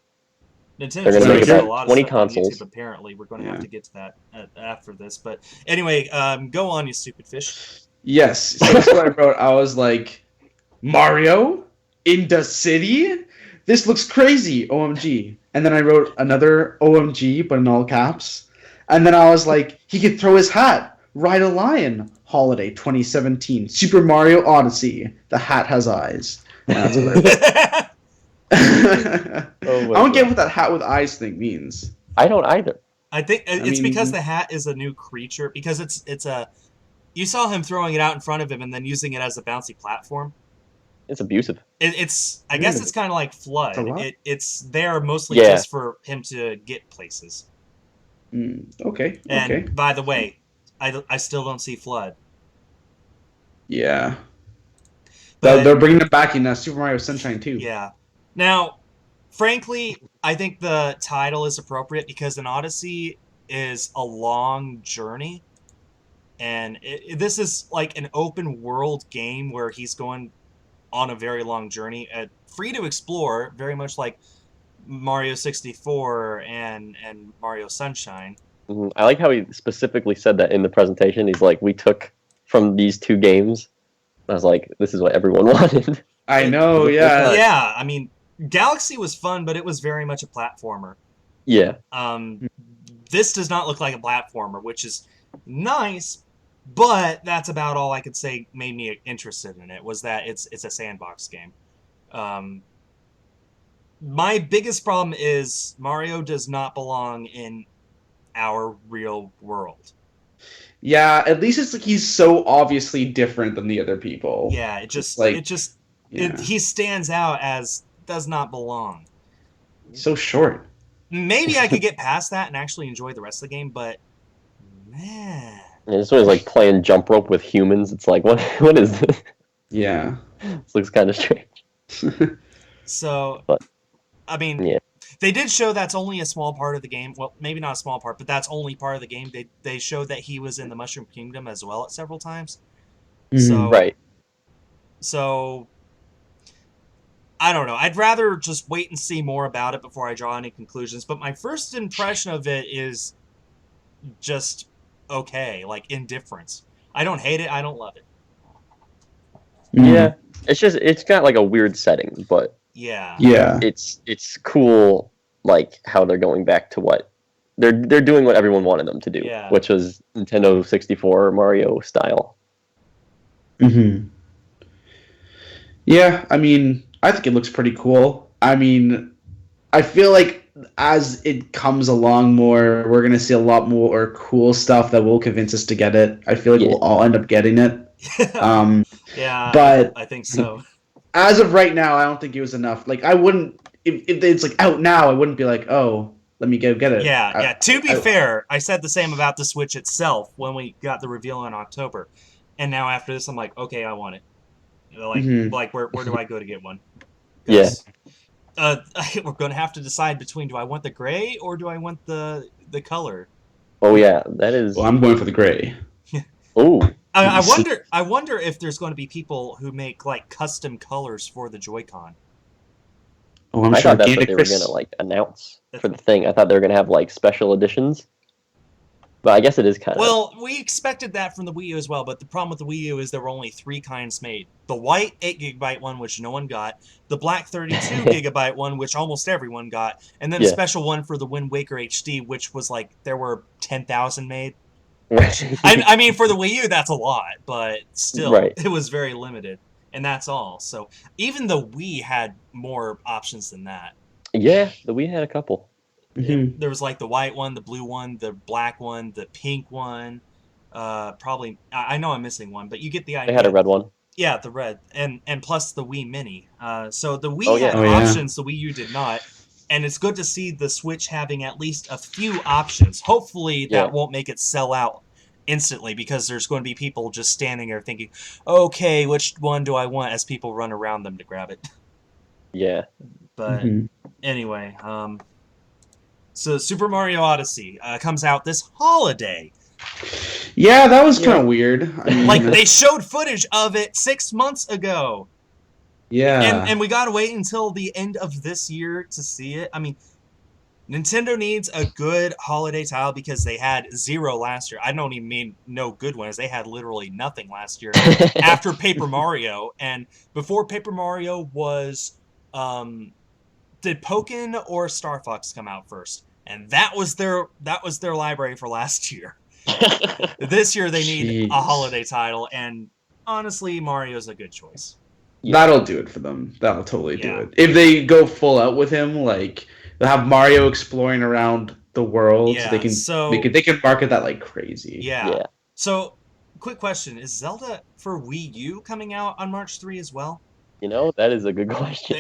Nintendo's They're gonna doing make a about lot of 20 stuff on consoles. YouTube, apparently. We're going to Yeah. have to get to that after this. But anyway, go on, you stupid fish. Yes, so that's what I wrote. I was like, Mario in the city? This looks crazy, OMG. And then I wrote another OMG, but in all caps. And then I was like, he could throw his hat, ride a lion. Holiday 2017, Super Mario Odyssey. The hat has eyes. And I was like, I don't get what that hat with eyes thing means. I don't either. I think it's mean- because the hat is a new creature. Because it's a... You saw him throwing it out in front of him and then using it as a bouncy platform. It's abusive. It's I guess it's kind of like Flood. It's a lot. It's there mostly Yeah. just for him to get places. Okay. And Okay. by the way, I still don't see Flood. Yeah. But- They're bringing it back in Super Mario Sunshine too. Yeah. Now, frankly, I think the title is appropriate because an Odyssey is a long journey. And this is like an open world game where he's going on a very long journey, free to explore, very much like Mario 64 and Mario Sunshine. Mhm. I like how he specifically said that in the presentation. He's like, we took from these two games. I was like, this is what everyone wanted. I know, yeah. Yeah, I mean, Galaxy was fun, but it was very much a platformer. Yeah. This does not look like a platformer, which is nice, but that's about all I could say made me interested in it, was that it's a sandbox game. My biggest problem is Mario does not belong in our real world. Yeah, at least it's like he's so obviously different than the other people. Yeah, it just like he stands out as does not belong. so short. Maybe I could get past that and actually enjoy the rest of the game, but man, And this one is like playing jump rope with humans. It's like, what is this? Yeah. This looks kind of strange. so But- I mean, Yeah. they did show that's only a small part of the game. Well, maybe not a small part, but that's only part of the game. They showed that he was in the Mushroom Kingdom as well at several times. So Right. So I don't know. I'd rather just wait and see more about it before I draw any conclusions. But my first impression of it is just okay, like indifference. I don't hate it. I don't love it. Yeah. It's got like a weird setting, but Yeah. Yeah. it's cool, like how they're going back to what they're doing what everyone wanted them to do, Yeah. which was Nintendo 64 Mario style. Yeah, I mean, I think it looks pretty cool. I mean, I feel like as it comes along more, we're gonna see a lot more cool stuff that will convince us to get it. I feel like we'll all end up getting it. Yeah. but I think so. as of right now, I don't think it was enough. Like, I wouldn't if it's like out now. I wouldn't be like, oh, let me go get it. Yeah. To be fair, I said the same about the Switch itself when we got the reveal in October. And now after this, I'm like, okay, I want it. Like, Mhm. like where do I go to get one? Yeah. We're going to have to decide between, do I want the gray or do I want the color? Oh yeah, that is. Well, I'm going for the gray. Oh. I wonder if there's going to be people who make like custom colors for the Joy-Con. Oh, I'm I sure thought that's what Gator they were Chris. gonna like announce for the thing. I thought they were gonna have like special editions. But I guess it is kind of. Well, we expected that from the Wii U as well, but the problem with the Wii U is there were only 3 kinds made. The white 8GB one, which no one got, the black 32GB one, which almost everyone got, and then a Yeah. special one for the Wind Waker HD, which was like, there were 10,000 made. I mean, for the Wii U, that's a lot, but still, Right. it was very limited, and that's all. So even the Wii had more options than that. Yeah, we had a couple. There was like the white one, the blue one, the black one, the pink one. Probably, I know I'm missing one, but you get the idea. They had a red one. Yeah, the red, and plus the Wii Mini. So the Wii Oh, yeah. had Oh, yeah. options, the Wii U did not, and it's good to see the Switch having at least a few options. Hopefully, that won't make it sell out instantly, because there's going to be people just standing there thinking, "Okay, which one do I want?" as people run around them to grab it. Yeah. But anyway, so Super Mario Odyssey comes out this holiday. Yeah, that was kind of weird. I mean, Like, they showed footage of it 6 months ago. Yeah. And we gotta wait until the end of this year to see it. I mean, Nintendo needs a good holiday title because they had 0 last year. I don't even mean no good ones. They had literally nothing last year after Paper Mario. And before Paper Mario was... did Pokken or Star Fox come out first? And that was their library for last year. This year they need a holiday title, and honestly, Mario's a good choice. That'll do it for them. That'll totally do it. If they go full out with him, like they'll have Mario exploring around the world, Yeah, they can market that like crazy. Yeah. So, quick question: is Zelda for Wii U coming out on March 3 as well? You know, that is a good question.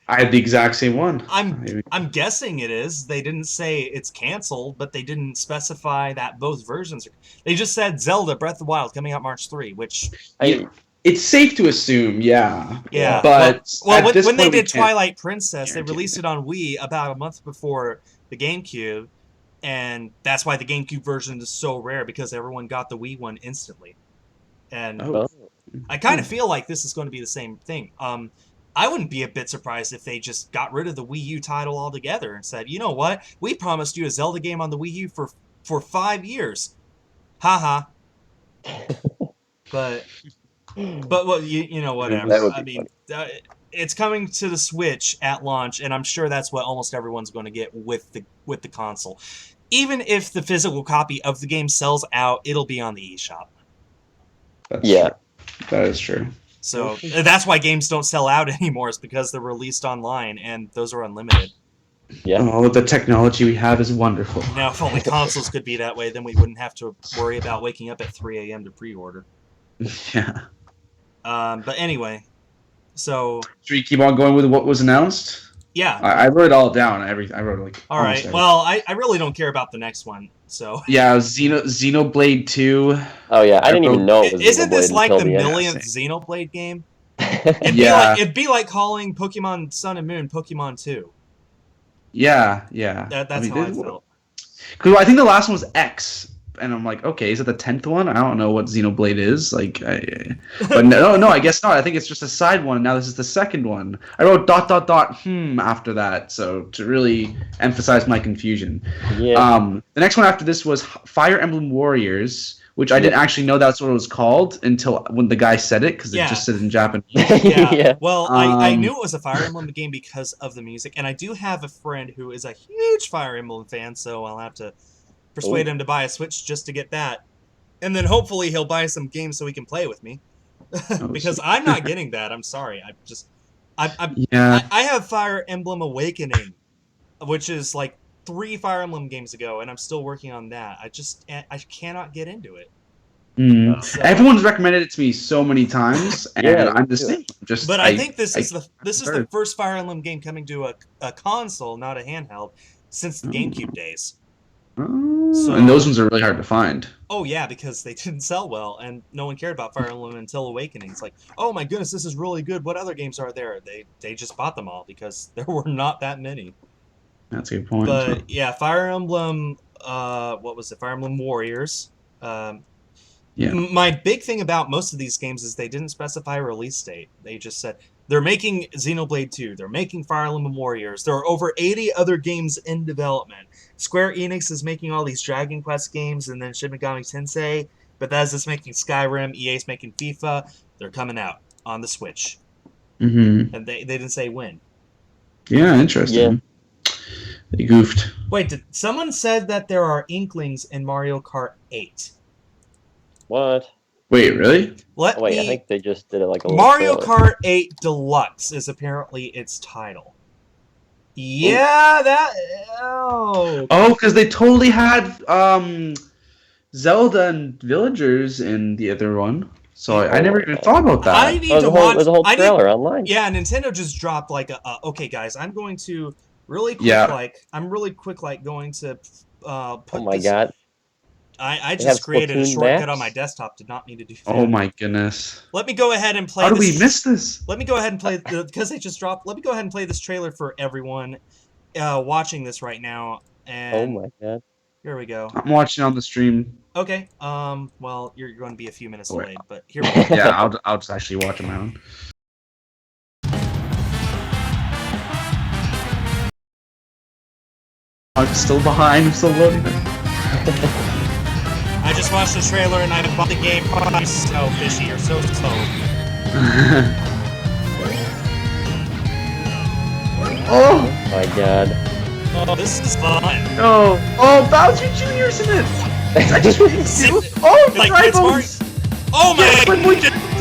I had the exact same one. I'm guessing it is. They didn't say it's canceled, but they didn't specify that both versions are. They just said Zelda Breath of the Wild coming out March 3, which it's safe to assume, yeah. Yeah. But when they did Twilight Princess, they released it on Wii about a month before the GameCube, and that's why the GameCube version is so rare, because everyone got the Wii one instantly. And I kind of feel like this is going to be the same thing. I wouldn't be a bit surprised if they just got rid of the Wii U title altogether and said, you know what? We promised you a Zelda game on the Wii U for 5 years. Haha. But well, you know, whatever. I mean, it's coming to the Switch at launch, and I'm sure that's what almost everyone's going to get with the console. Even if the physical copy of the game sells out, it'll be on the eShop. Yeah. That is true. So that's why games don't sell out anymore, is because they're released online, and those are unlimited. Yeah. Oh, the technology we have is wonderful. Now, if only consoles could be that way, then we wouldn't have to worry about waking up at 3 a.m. to pre-order. Yeah. But anyway, so... Should we keep on going with what was announced? Yeah. I wrote it all down. I wrote like. All right. Well, I really don't care about the next one. So. Yeah, Xenoblade 2. Oh yeah, I didn't even know it was Isn't this Xenoblade like until the end. millionth Xenoblade game? It'd be like calling Pokemon Sun and Moon Pokemon 2. Yeah. That's how I felt. Because I think the last one was X, and I'm like, okay, is it the 10th one? I don't know what Xenoblade is. Like, but no, I guess not. I think it's just a side one. And now this is the second one. I wrote ... after that, so to really emphasize my confusion. Yeah. The next one after this was Fire Emblem Warriors, which I didn't actually know that's what it was called until when the guy said it, because it just said in Japanese. Yeah. Well, I knew it was a Fire Emblem game because of the music, and I do have a friend who is a huge Fire Emblem fan, so I'll have to persuade him to buy a Switch just to get that. And then hopefully he'll buy some games so he can play with me. Because I'm not getting that. I'm sorry. I have Fire Emblem Awakening, which is like 3 Fire Emblem games ago, and I'm still working on that. I cannot get into it. So, everyone's recommended it to me so many times, and I'm the same. But I think this is the first Fire Emblem game coming to a console, not a handheld, since the GameCube days. And those ones are really hard to find. Oh yeah, because they didn't sell well, and no one cared about Fire Emblem until Awakening. It's like, oh my goodness, this is really good. What other games are there? They just bought them all because there were not that many. That's a good point. But yeah, Fire Emblem. What was it? Fire Emblem Warriors. Yeah. My big thing about most of these games is they didn't specify a release date. They just said they're making Xenoblade 2. They're making Fire Emblem Warriors. There are over 80 other games in development. Square Enix is making all these Dragon Quest games, and then Shin Megami Tensei. Bethesda's making Skyrim. EA's making FIFA. They're coming out on the Switch. Mm-hmm. And they didn't say when. Yeah, interesting. Yeah. They goofed. Wait, someone said that there are inklings in Mario Kart 8. What? Wait, really? I think they just did it like a Mario little Kart 8 Deluxe is apparently its title. Yeah, that... Oh, because they totally had Zelda and Villagers in the other one. So I never even thought about that. I need to watch... There's a whole trailer online. Yeah, Nintendo just dropped like a... okay, guys, I'm going to really quick going to put Oh my god. I just created a shortcut on my desktop. Did not mean to do that. Oh my goodness. Let me go ahead and play How did we miss this? Let me go ahead and play... Because they just dropped... Let me go ahead and play this trailer for everyone watching this right now. And oh my god. Here we go. I'm watching on the stream. Okay. Well, you're going to be a few minutes delayed, but here we go. Yeah, I'll just actually watch on my own. I'm still behind. I'm still loading it. I just watched the trailer and I bought the game. Oh, so fishy or so slow. Oh my god. Oh, this is fun. No. Oh, Bowser Jr.'s in it. I just oh, like Tribones. Oh my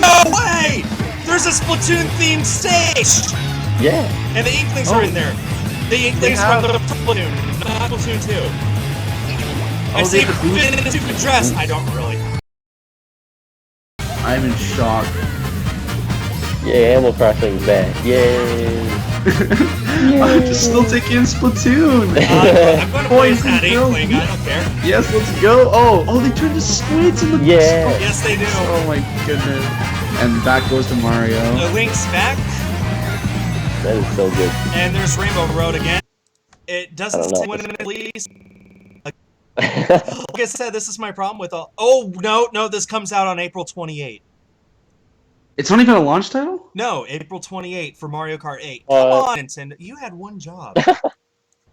no way! There's a Splatoon themed stage. Yeah. And the Inklings are in there. The Inklings from the Splatoon, not Splatoon 2. I see Finn in a stupid dress. I don't really. I'm in shock. Yeah, Animal Crossing's back. Yay! I'm just still taking Splatoon. I'm going to play as that Inkling. I don't care. Yes, let's go. Oh, they turned to squids in the Yes, they do. Oh my goodness. And that goes to Mario. Link's back. That is so good. And there's Rainbow Road again. It doesn't say when it released. Like I said, this is my problem with all... Oh, no, this comes out on April 28th. It's not even a launch title? No, April 28th for Mario Kart 8. Come on, Nintendo. You had one job.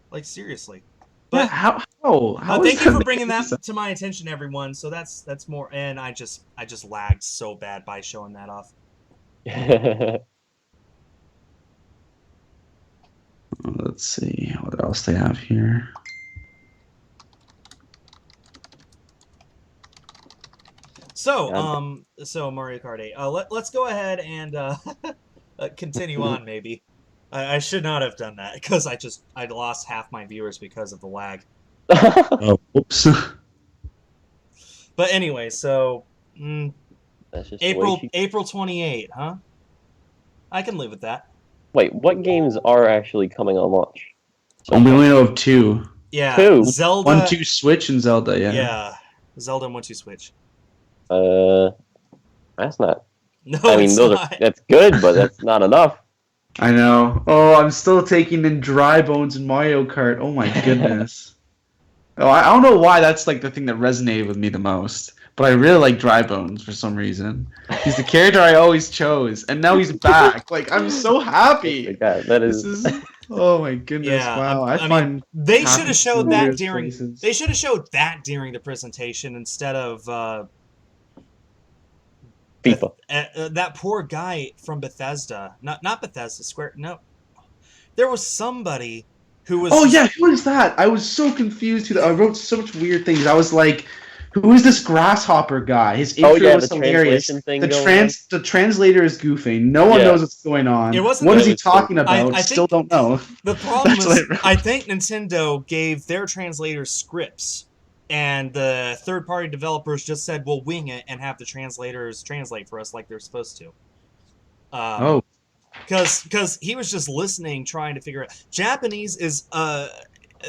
Like, seriously. But yeah, how thank you for bringing that to my attention, everyone. So that's more... And I just lagged so bad by showing that off. Let's see what else they have here. So, so Mario Kart 8. Let's go ahead and continue on. Maybe I should not have done that because I lost half my viewers because of the lag. Oh, oops. But anyway, so That's just April 28, huh? I can live with that. Wait, what games are actually coming on launch? We only know of two. Yeah, two. Zelda. 1-2 Switch and Zelda. Yeah. Yeah, Zelda and 1-2 Switch. That's not. No, I mean, that's good, but that's not enough. I know. Oh, I'm still taking in Dry Bones and Mario Kart. Oh my goodness. Oh, I don't know why that's like the thing that resonated with me the most, but I really like Dry Bones for some reason. He's the character I always chose, and now he's back. Like, I'm so happy. God, that is. Oh my goodness! Yeah, wow, I mean, they should have showed that during. They should have showed that during the presentation instead of. FIFA. That poor guy from Bethesda, not Bethesda, Square. No, there was somebody who was. Oh yeah, who is that? I was so confused. I wrote so much weird things. I was like, "Who is this grasshopper guy?" His intro was hilarious. The translator is goofing. No one knows what's going on. What is he talking about? I still don't know. The problem is, I think Nintendo gave their translators scripts. And the third-party developers just said, "We'll wing it and have the translators translate for us like they're supposed to." Because he was just listening, trying to figure out. Japanese is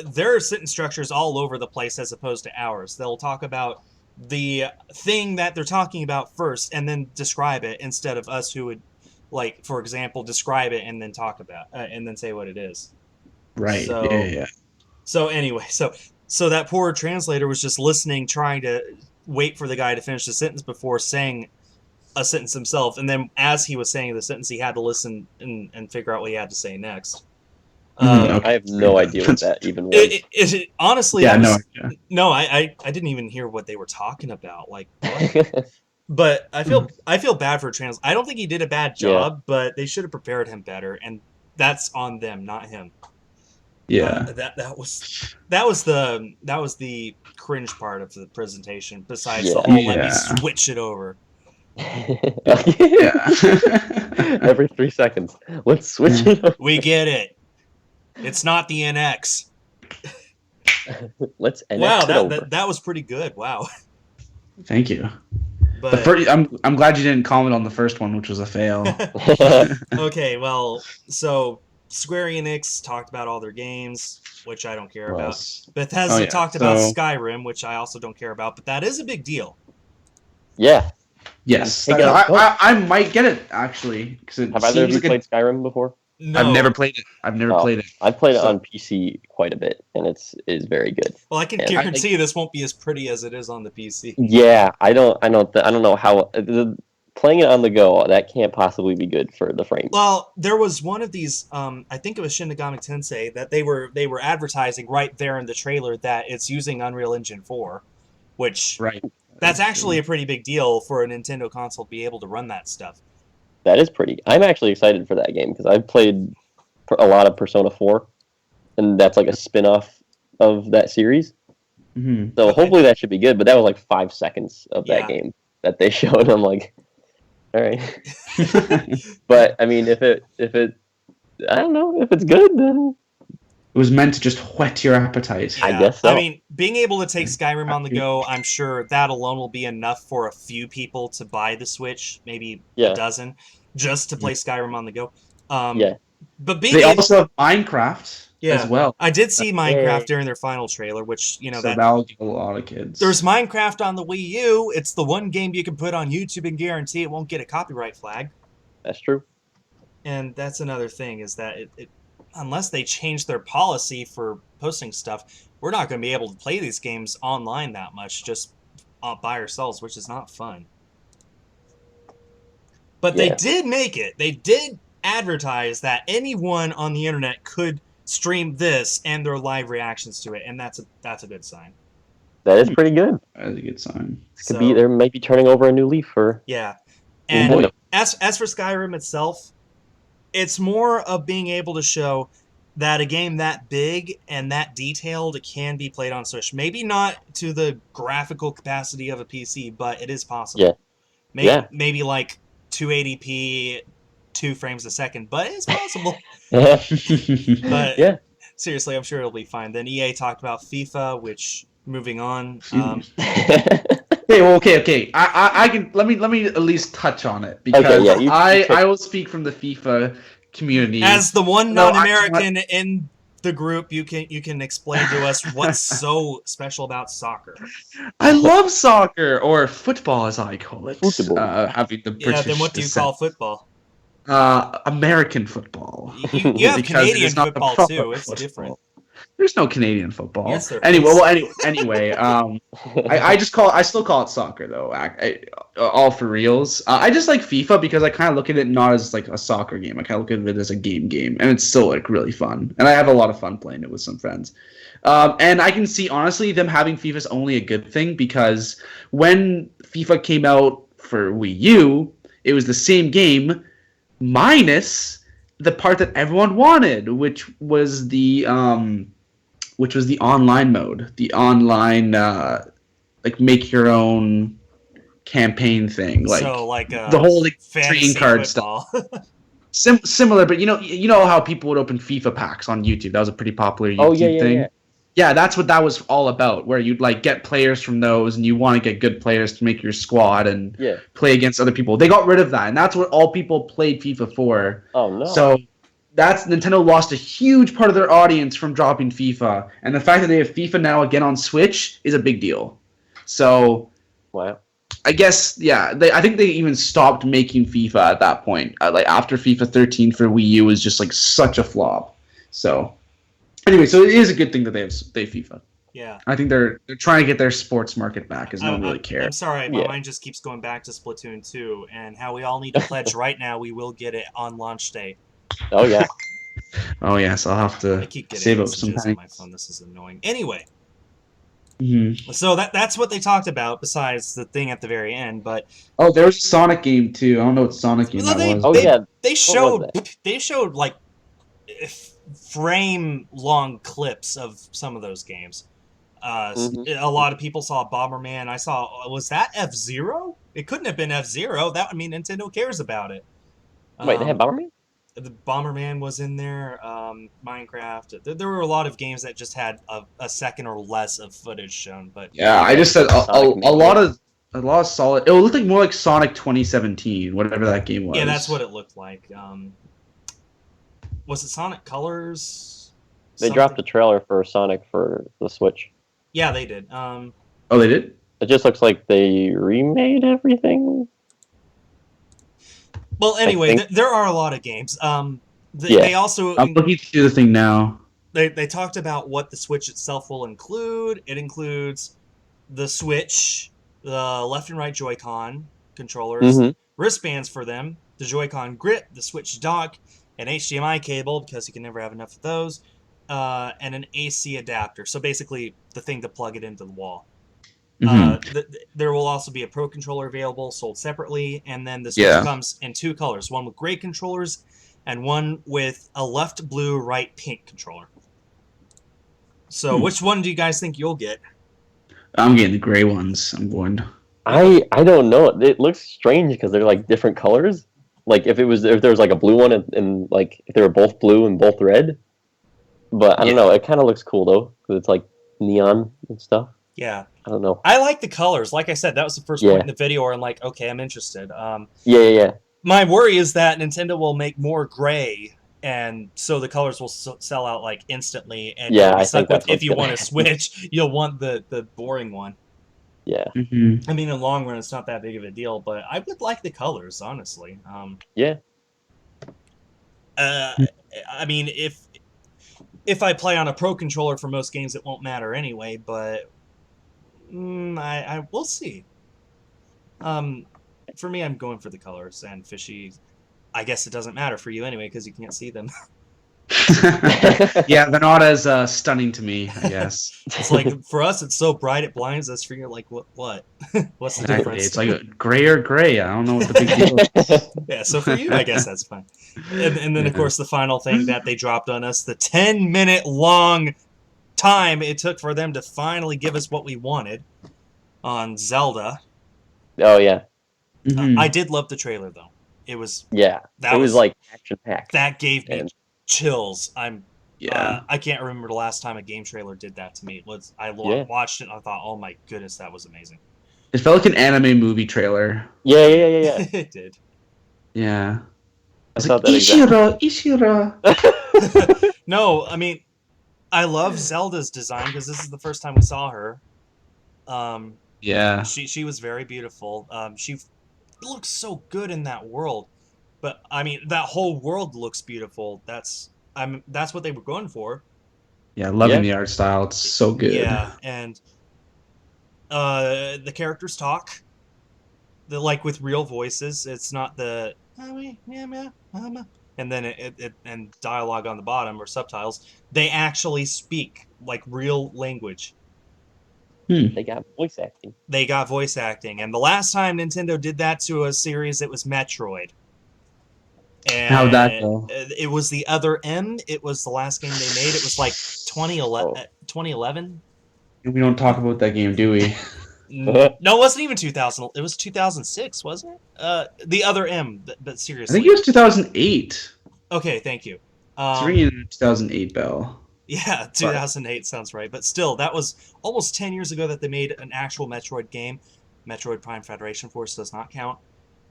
their sentence structure is all over the place as opposed to ours. They'll talk about the thing that they're talking about first and then describe it, instead of us who would, like, for example, describe it and then talk about and then say what it is. Right. So, Yeah. So anyway, so that poor translator was just listening, trying to wait for the guy to finish the sentence before saying a sentence himself, and then as he was saying the sentence, he had to listen and figure out what he had to say next. I have no idea what that even was. Honestly, yeah, I didn't even hear what they were talking about. Like, what? But I feel bad for trans. I don't think he did a bad job, but they should have prepared him better, and that's on them, not him. Yeah. That was the cringe part of the presentation. Besides the whole let me switch it over. Every 3 seconds, let's switch it over. We get it. It's not the NX. Let's NX wow, it over. That was pretty good. Wow. Thank you. But I'm glad you didn't comment on the first one, which was a fail. Okay, well, so Square Enix talked about all their games, which I don't care about. Bethesda talked about Skyrim, which I also don't care about, but that is a big deal. Yeah. Yes. I might get it, actually. Have either of you played Skyrim before? No. I've never played it. Played it. I've played it on PC quite a bit, and it is very good. Well, I can guarantee this won't be as pretty as it is on the PC. Yeah, I don't know how playing it on the go, that can't possibly be good for the frame. Well, there was one of these, I think it was Shin Megami Tensei, that they were advertising right there in the trailer that it's using Unreal Engine 4, which that's actually a pretty big deal for a Nintendo console to be able to run that stuff. That is pretty. I'm actually excited for that game because I've played a lot of Persona 4, and that's like a spin-off of that series. Mm-hmm. So hopefully that should be good, but that was like 5 seconds of that game that they showed. I'm like, all right. But I mean, if it, I don't know, if it's good, then it was meant to just whet your appetite. Yeah. I guess so. I mean, being able to take Skyrim on the go, I'm sure that alone will be enough for a few people to buy the Switch, maybe a dozen, just to play Skyrim on the go. But they also have Minecraft as well. I did see Minecraft during their final trailer, which, that'll give a lot of kids. There's Minecraft on the Wii U. It's the one game you can put on YouTube and guarantee it won't get a copyright flag. That's true. And that's another thing, is that it unless they change their policy for posting stuff, we're not going to be able to play these games online that much just by ourselves, which is not fun. But they did make it. They did advertise that anyone on the internet could stream this and their live reactions to it, and that's a good sign. That is pretty good. That is a good sign. They might be turning over a new leaf for. Yeah, and as for Skyrim itself, it's more of being able to show that a game that big and that detailed can be played on Switch. Maybe not to the graphical capacity of a PC, but it is possible. Maybe like 280p, 2 frames a second, but it's possible. But seriously, I'm sure it'll be fine. Then EA talked about FIFA, which, moving on. Okay. I can let me at least touch on it, because I will speak from the FIFA community as the one non-American in the group. You can explain to us what's so special about soccer. I love soccer, or football as I call it. Having the British then what do you call football? American football. You have Canadian football too. It's different. There's no Canadian football. Yes, there is. Anyway, I still call it soccer though. All for reals. I just like FIFA because I kind of look at it not as like a soccer game. I kind of look at it as a game, and it's still like really fun. And I have a lot of fun playing it with some friends. And I can see honestly them having FIFA is only a good thing, because when FIFA came out for Wii U, it was the same game minus the part that everyone wanted, which was the online mode, the online like make your own campaign thing, like the whole like trading card stuff. Similar, but you know how people would open FIFA packs on YouTube. That was a pretty popular YouTube thing. Yeah, that's what that was all about, where you'd like get players from those, and you want to get good players to make your squad and play against other people. They got rid of that, and that's what all people played FIFA for. Oh no! So that's Nintendo lost a huge part of their audience from dropping FIFA, and the fact that they have FIFA now again on Switch is a big deal. So, wow. I guess I think they even stopped making FIFA at that point. Like after FIFA 13 for Wii U was just like such a flop. So, anyway, so it is a good thing that they have FIFA. Yeah. I think they're trying to get their sports market back, because no one really cares. I'm sorry, my mind just keeps going back to Splatoon 2 and how we all need to pledge right now we will get it on launch day. Oh yeah. Oh yes, I'll have to save up some on time. my phone. This is annoying. Anyway, Mm-hmm. so that's what they talked about besides the thing at the very end. But there was a Sonic game too. I don't know what Sonic game that was. They showed like frame long clips of some of those games. A lot of people saw Bomberman. I saw, was that F-Zero? It couldn't have been F-Zero. That would mean Nintendo cares about it. Wait, they had Bomberman? The Bomberman was in there. Minecraft. There were a lot of games that just had a second or less of footage shown. But yeah, I just said a lot of solid. It looked like more like Sonic 2017, whatever that game was. Yeah, that's what it looked like. Was it Sonic Colors? They dropped a trailer for Sonic for the Switch. Yeah, they did. Oh, they did? It just looks like they remade everything. Well, anyway, there are a lot of games. They also... I'm looking through the thing now. They talked about what the Switch itself will include. It includes the Switch, the left and right Joy-Con controllers, wristbands for them, the Joy-Con grip, the Switch dock, an HDMI cable, because you can never have enough of those, and an AC adapter. So basically, the thing to plug it into the wall. There will also be a Pro Controller available, sold separately, and then the Switch comes in two colors, one with gray controllers and one with a left blue, right pink controller. So which one do you guys think you'll get? I'm getting the gray ones. I'm going. I don't know. It looks strange because they're like different colors. Like if there was like a blue one and like if they were both blue and both red. But I don't know. It kind of looks cool though because it's like neon and stuff. Yeah. I don't know. I like the colors. Like I said, that was the first point in the video where I'm like, okay, I'm interested. Yeah. My worry is that Nintendo will make more gray, and so the colors will sell out like instantly. And I think that's if you want to switch, you'll want the boring one. Yeah. I mean, in the long run, it's not that big of a deal, but I would like the colors, honestly. Yeah. I mean, if I play on a Pro Controller for most games, it won't matter anyway, but I we'll see. For me, I'm going for the colors, and Fishy, I guess it doesn't matter for you anyway because you can't see them. Yeah, they're not as stunning to me, I guess. It's like for us, it's so bright it blinds us. For you, like what? What's the difference? It's like a gray or gray. I don't know what the big deal is. Yeah, so for you, I guess that's fine. And then of course the final thing that they dropped on us, the 10-minute long time it took for them to finally give us what we wanted on Zelda. Oh yeah. I did love the trailer though. It was it was like action packed. That gave me chills. I can't remember the last time a game trailer did that to me. I watched it and I thought, oh my goodness, that was amazing. It felt like an anime movie trailer. Yeah. It did. Yeah. I was thought like, that Ishira. No, I mean, I love Zelda's design because this is the first time we saw her. Yeah. She was very beautiful. She looks so good in that world. But I mean, that whole world looks beautiful. That's what they were going for. Yeah, loving the art style. It's so good. Yeah, and the characters talk. Like with real voices. It's not the and then it and dialogue on the bottom or subtitles. They actually speak like real language. They got voice acting. And the last time Nintendo did that to a series, it was Metroid. And how'd that go? It was the Other M. It was the last game they made. It was like 2011. We don't talk about that game, do we? No, it wasn't even 2000. It was 2006, wasn't it? The Other M, but seriously. I think it was 2008. Okay, thank you. It's ringing in 2008 bell. Yeah, 2008 sounds right. But still, that was almost 10 years ago that they made an actual Metroid game. Metroid Prime Federation Force does not count.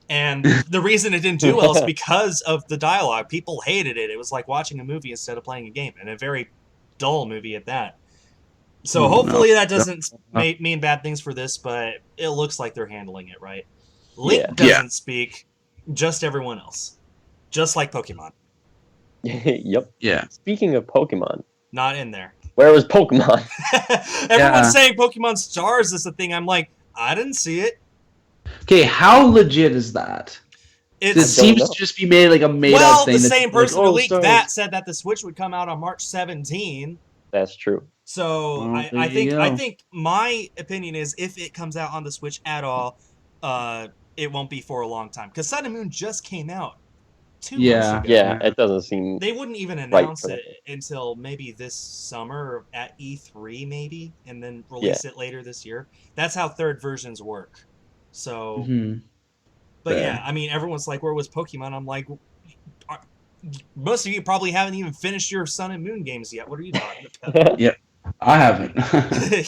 And the reason it didn't do well is because of the dialogue. People hated it. It was like watching a movie instead of playing a game, and a very dull movie at that. So hopefully that doesn't mean bad things for this, but it looks like they're handling it right. Link doesn't speak, just everyone else. Just like Pokemon. Yep. Yeah. Speaking of Pokemon. Not in there. Where was Pokemon? Everyone's saying Pokemon Stars is the thing. I'm like, I didn't see it. Okay, how legit is that? It seems to just be made like a made-up thing. Well, the same person who leaked Stars. that said that the Switch would come out on March 17. That's true. So I think my opinion is if it comes out on the Switch at all, it won't be for a long time. Because Sun and Moon just came out 2 months ago. Yeah, it doesn't seem. They wouldn't even announce it until maybe this summer at E3 maybe, and then release it later this year. That's how third versions work. So, but yeah, I mean, everyone's like, where was Pokemon? I'm like, most of you probably haven't even finished your Sun and Moon games yet. What are you talking about? Yeah, I haven't.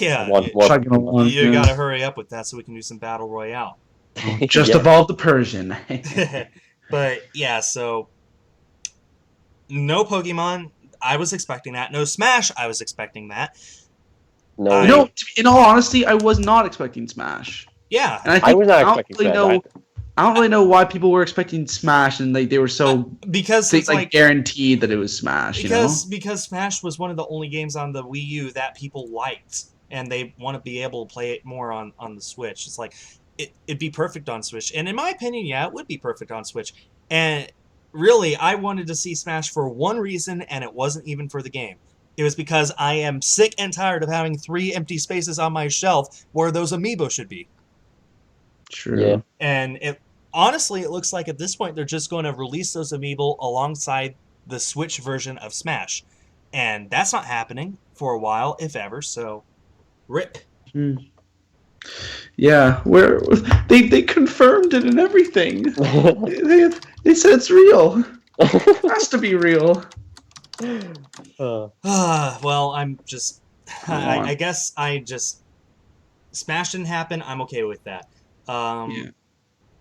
Yeah, One, you gotta hurry up with that so we can do some Battle Royale. Just evolve the Persian. But yeah, so no Pokemon. I was expecting that. No Smash. I was expecting that. No. In all honesty, I was not expecting Smash. Yeah, and I was not expecting Smash. I don't really know why people were expecting Smash and they were so because it's like guaranteed that it was Smash. Because Smash was one of the only games on the Wii U that people liked, and they want to be able to play it more on the Switch. It's like it'd be perfect on Switch, and in my opinion, yeah, it would be perfect on Switch. And really, I wanted to see Smash for one reason, and it wasn't even for the game. It was because I am sick and tired of having 3 empty spaces on my shelf where those amiibo should be. True. Yeah. And honestly, it looks like at this point they're just going to release those amiibo alongside the Switch version of Smash. And that's not happening for a while, if ever, so rip. Yeah, where they confirmed it and everything. they said it's real. It has to be real. Well, I'm just... I guess Smash didn't happen. I'm okay with that.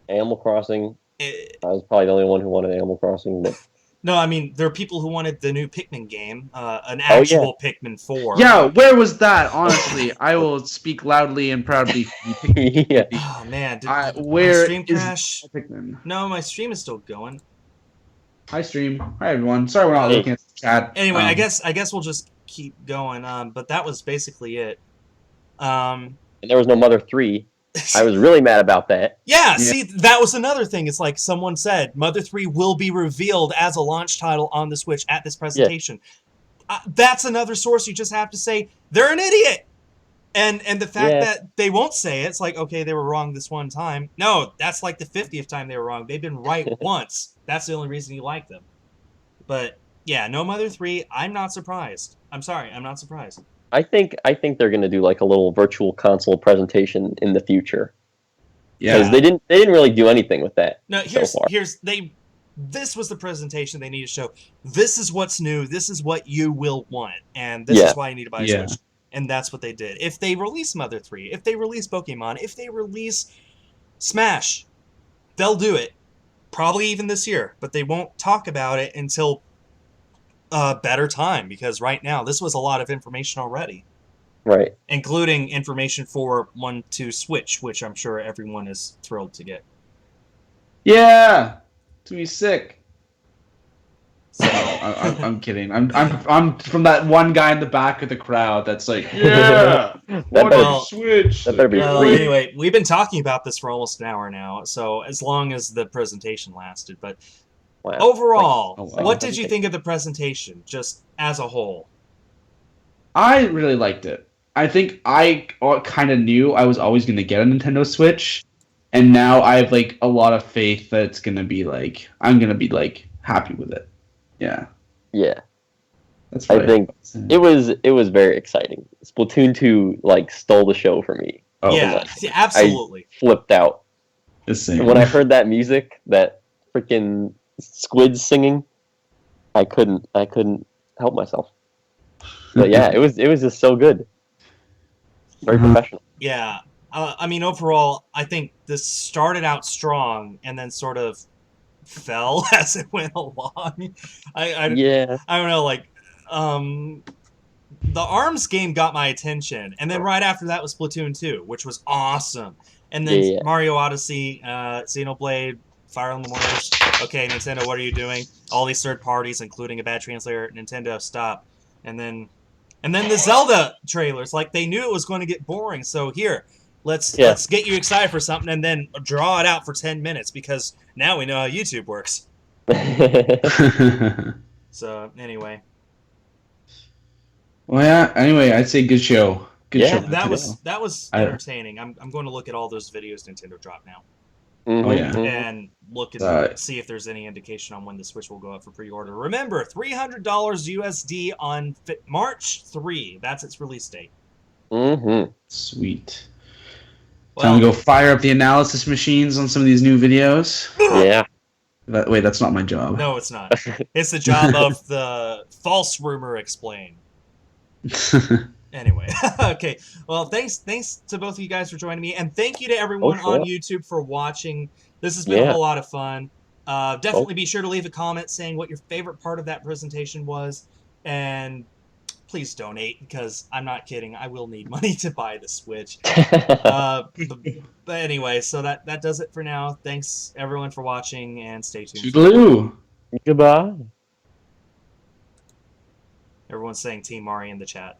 Animal Crossing. I was probably the only one who wanted Animal Crossing, but no, I mean there are people who wanted the new Pikmin game, an actual Pikmin 4. Yeah, where was that? Honestly, I will speak loudly and proudly. Oh man, did where my stream is crash? Pikmin? No, my stream is still going. Hi stream. Hi everyone. Sorry we're not looking at the chat. Anyway, I guess we'll just keep going. But that was basically it. And there was no Mother 3. I was really mad about that. Yeah, see, that was another thing. It's like someone said, Mother 3 will be revealed as a launch title on the Switch at this presentation. That's another source you just have to say, they're an idiot! And the fact that they won't say it, it's like, okay, they were wrong this one time. No, that's like the 50th time they were wrong. They've been right once. That's the only reason you like them. But, yeah, no Mother 3, I'm not surprised. I'm sorry, I'm not surprised. I think they're gonna do like a little virtual console presentation in the future. Yeah, because they didn't really do anything with that. No, this was the presentation they need to show. This is what's new. This is what you will want, and this is why you need to buy a Switch. And that's what they did. If they release Mother 3, if they release Pokemon, if they release Smash, they'll do it. Probably even this year, but they won't talk about it until better time, because right now this was a lot of information already, right, including information for 1-2 Switch, which I'm sure everyone is thrilled to get. Yeah, to be sick. So I'm kidding. I'm from that one guy in the back of the crowd that's like, yeah, Switch. That better be free. Anyway, we've been talking about this for almost an hour now, so as long as the presentation lasted, but. Wow. Overall, what did you think of the presentation, just as a whole? I really liked it. I think I kind of knew I was always going to get a Nintendo Switch, and now I have like a lot of faith that it's going to be like I'm going to be like happy with it. Yeah. Yeah. That's what I think it was very exciting. Splatoon 2 like stole the show for me. Oh yeah, absolutely. I flipped out. And when I heard that music, that freaking squids singing, I couldn't help myself. But yeah, it was just so good. Very professional. Yeah, I mean, overall, I think this started out strong and then sort of fell as it went along. I don't know, like, the ARMS game got my attention, and then right after that was Splatoon 2, which was awesome. And then Mario Odyssey, Xenoblade, Fire Emblem Warriors. Okay, Nintendo, what are you doing? All these third parties, including a bad translator. Nintendo, stop. And then the Zelda trailers, like they knew it was going to get boring. So here, let's get you excited for something, and then draw it out for 10 minutes because now we know how YouTube works. So anyway. Well, yeah. Anyway, I'd say good show. Good show. That was entertaining. I'm going to look at all those videos Nintendo dropped now. Oh yeah. And look and see if there's any indication on when the Switch will go up for pre-order. Remember, $300 USD on March 3. That's its release date. Sweet. Time to go fire up the analysis machines on some of these new videos. Yeah. Wait, that's not my job. No, it's not. It's the job of the false rumor explain. Anyway, okay. Well, thanks to both of you guys for joining me, and thank you to everyone on YouTube for watching. This has been a whole lot of fun. Definitely be sure to leave a comment saying what your favorite part of that presentation was, and please donate because I'm not kidding. I will need money to buy the Switch. But anyway, so that does it for now. Thanks everyone for watching, and stay tuned. Toodaloo. Goodbye. Everyone's saying Team Mari in the chat.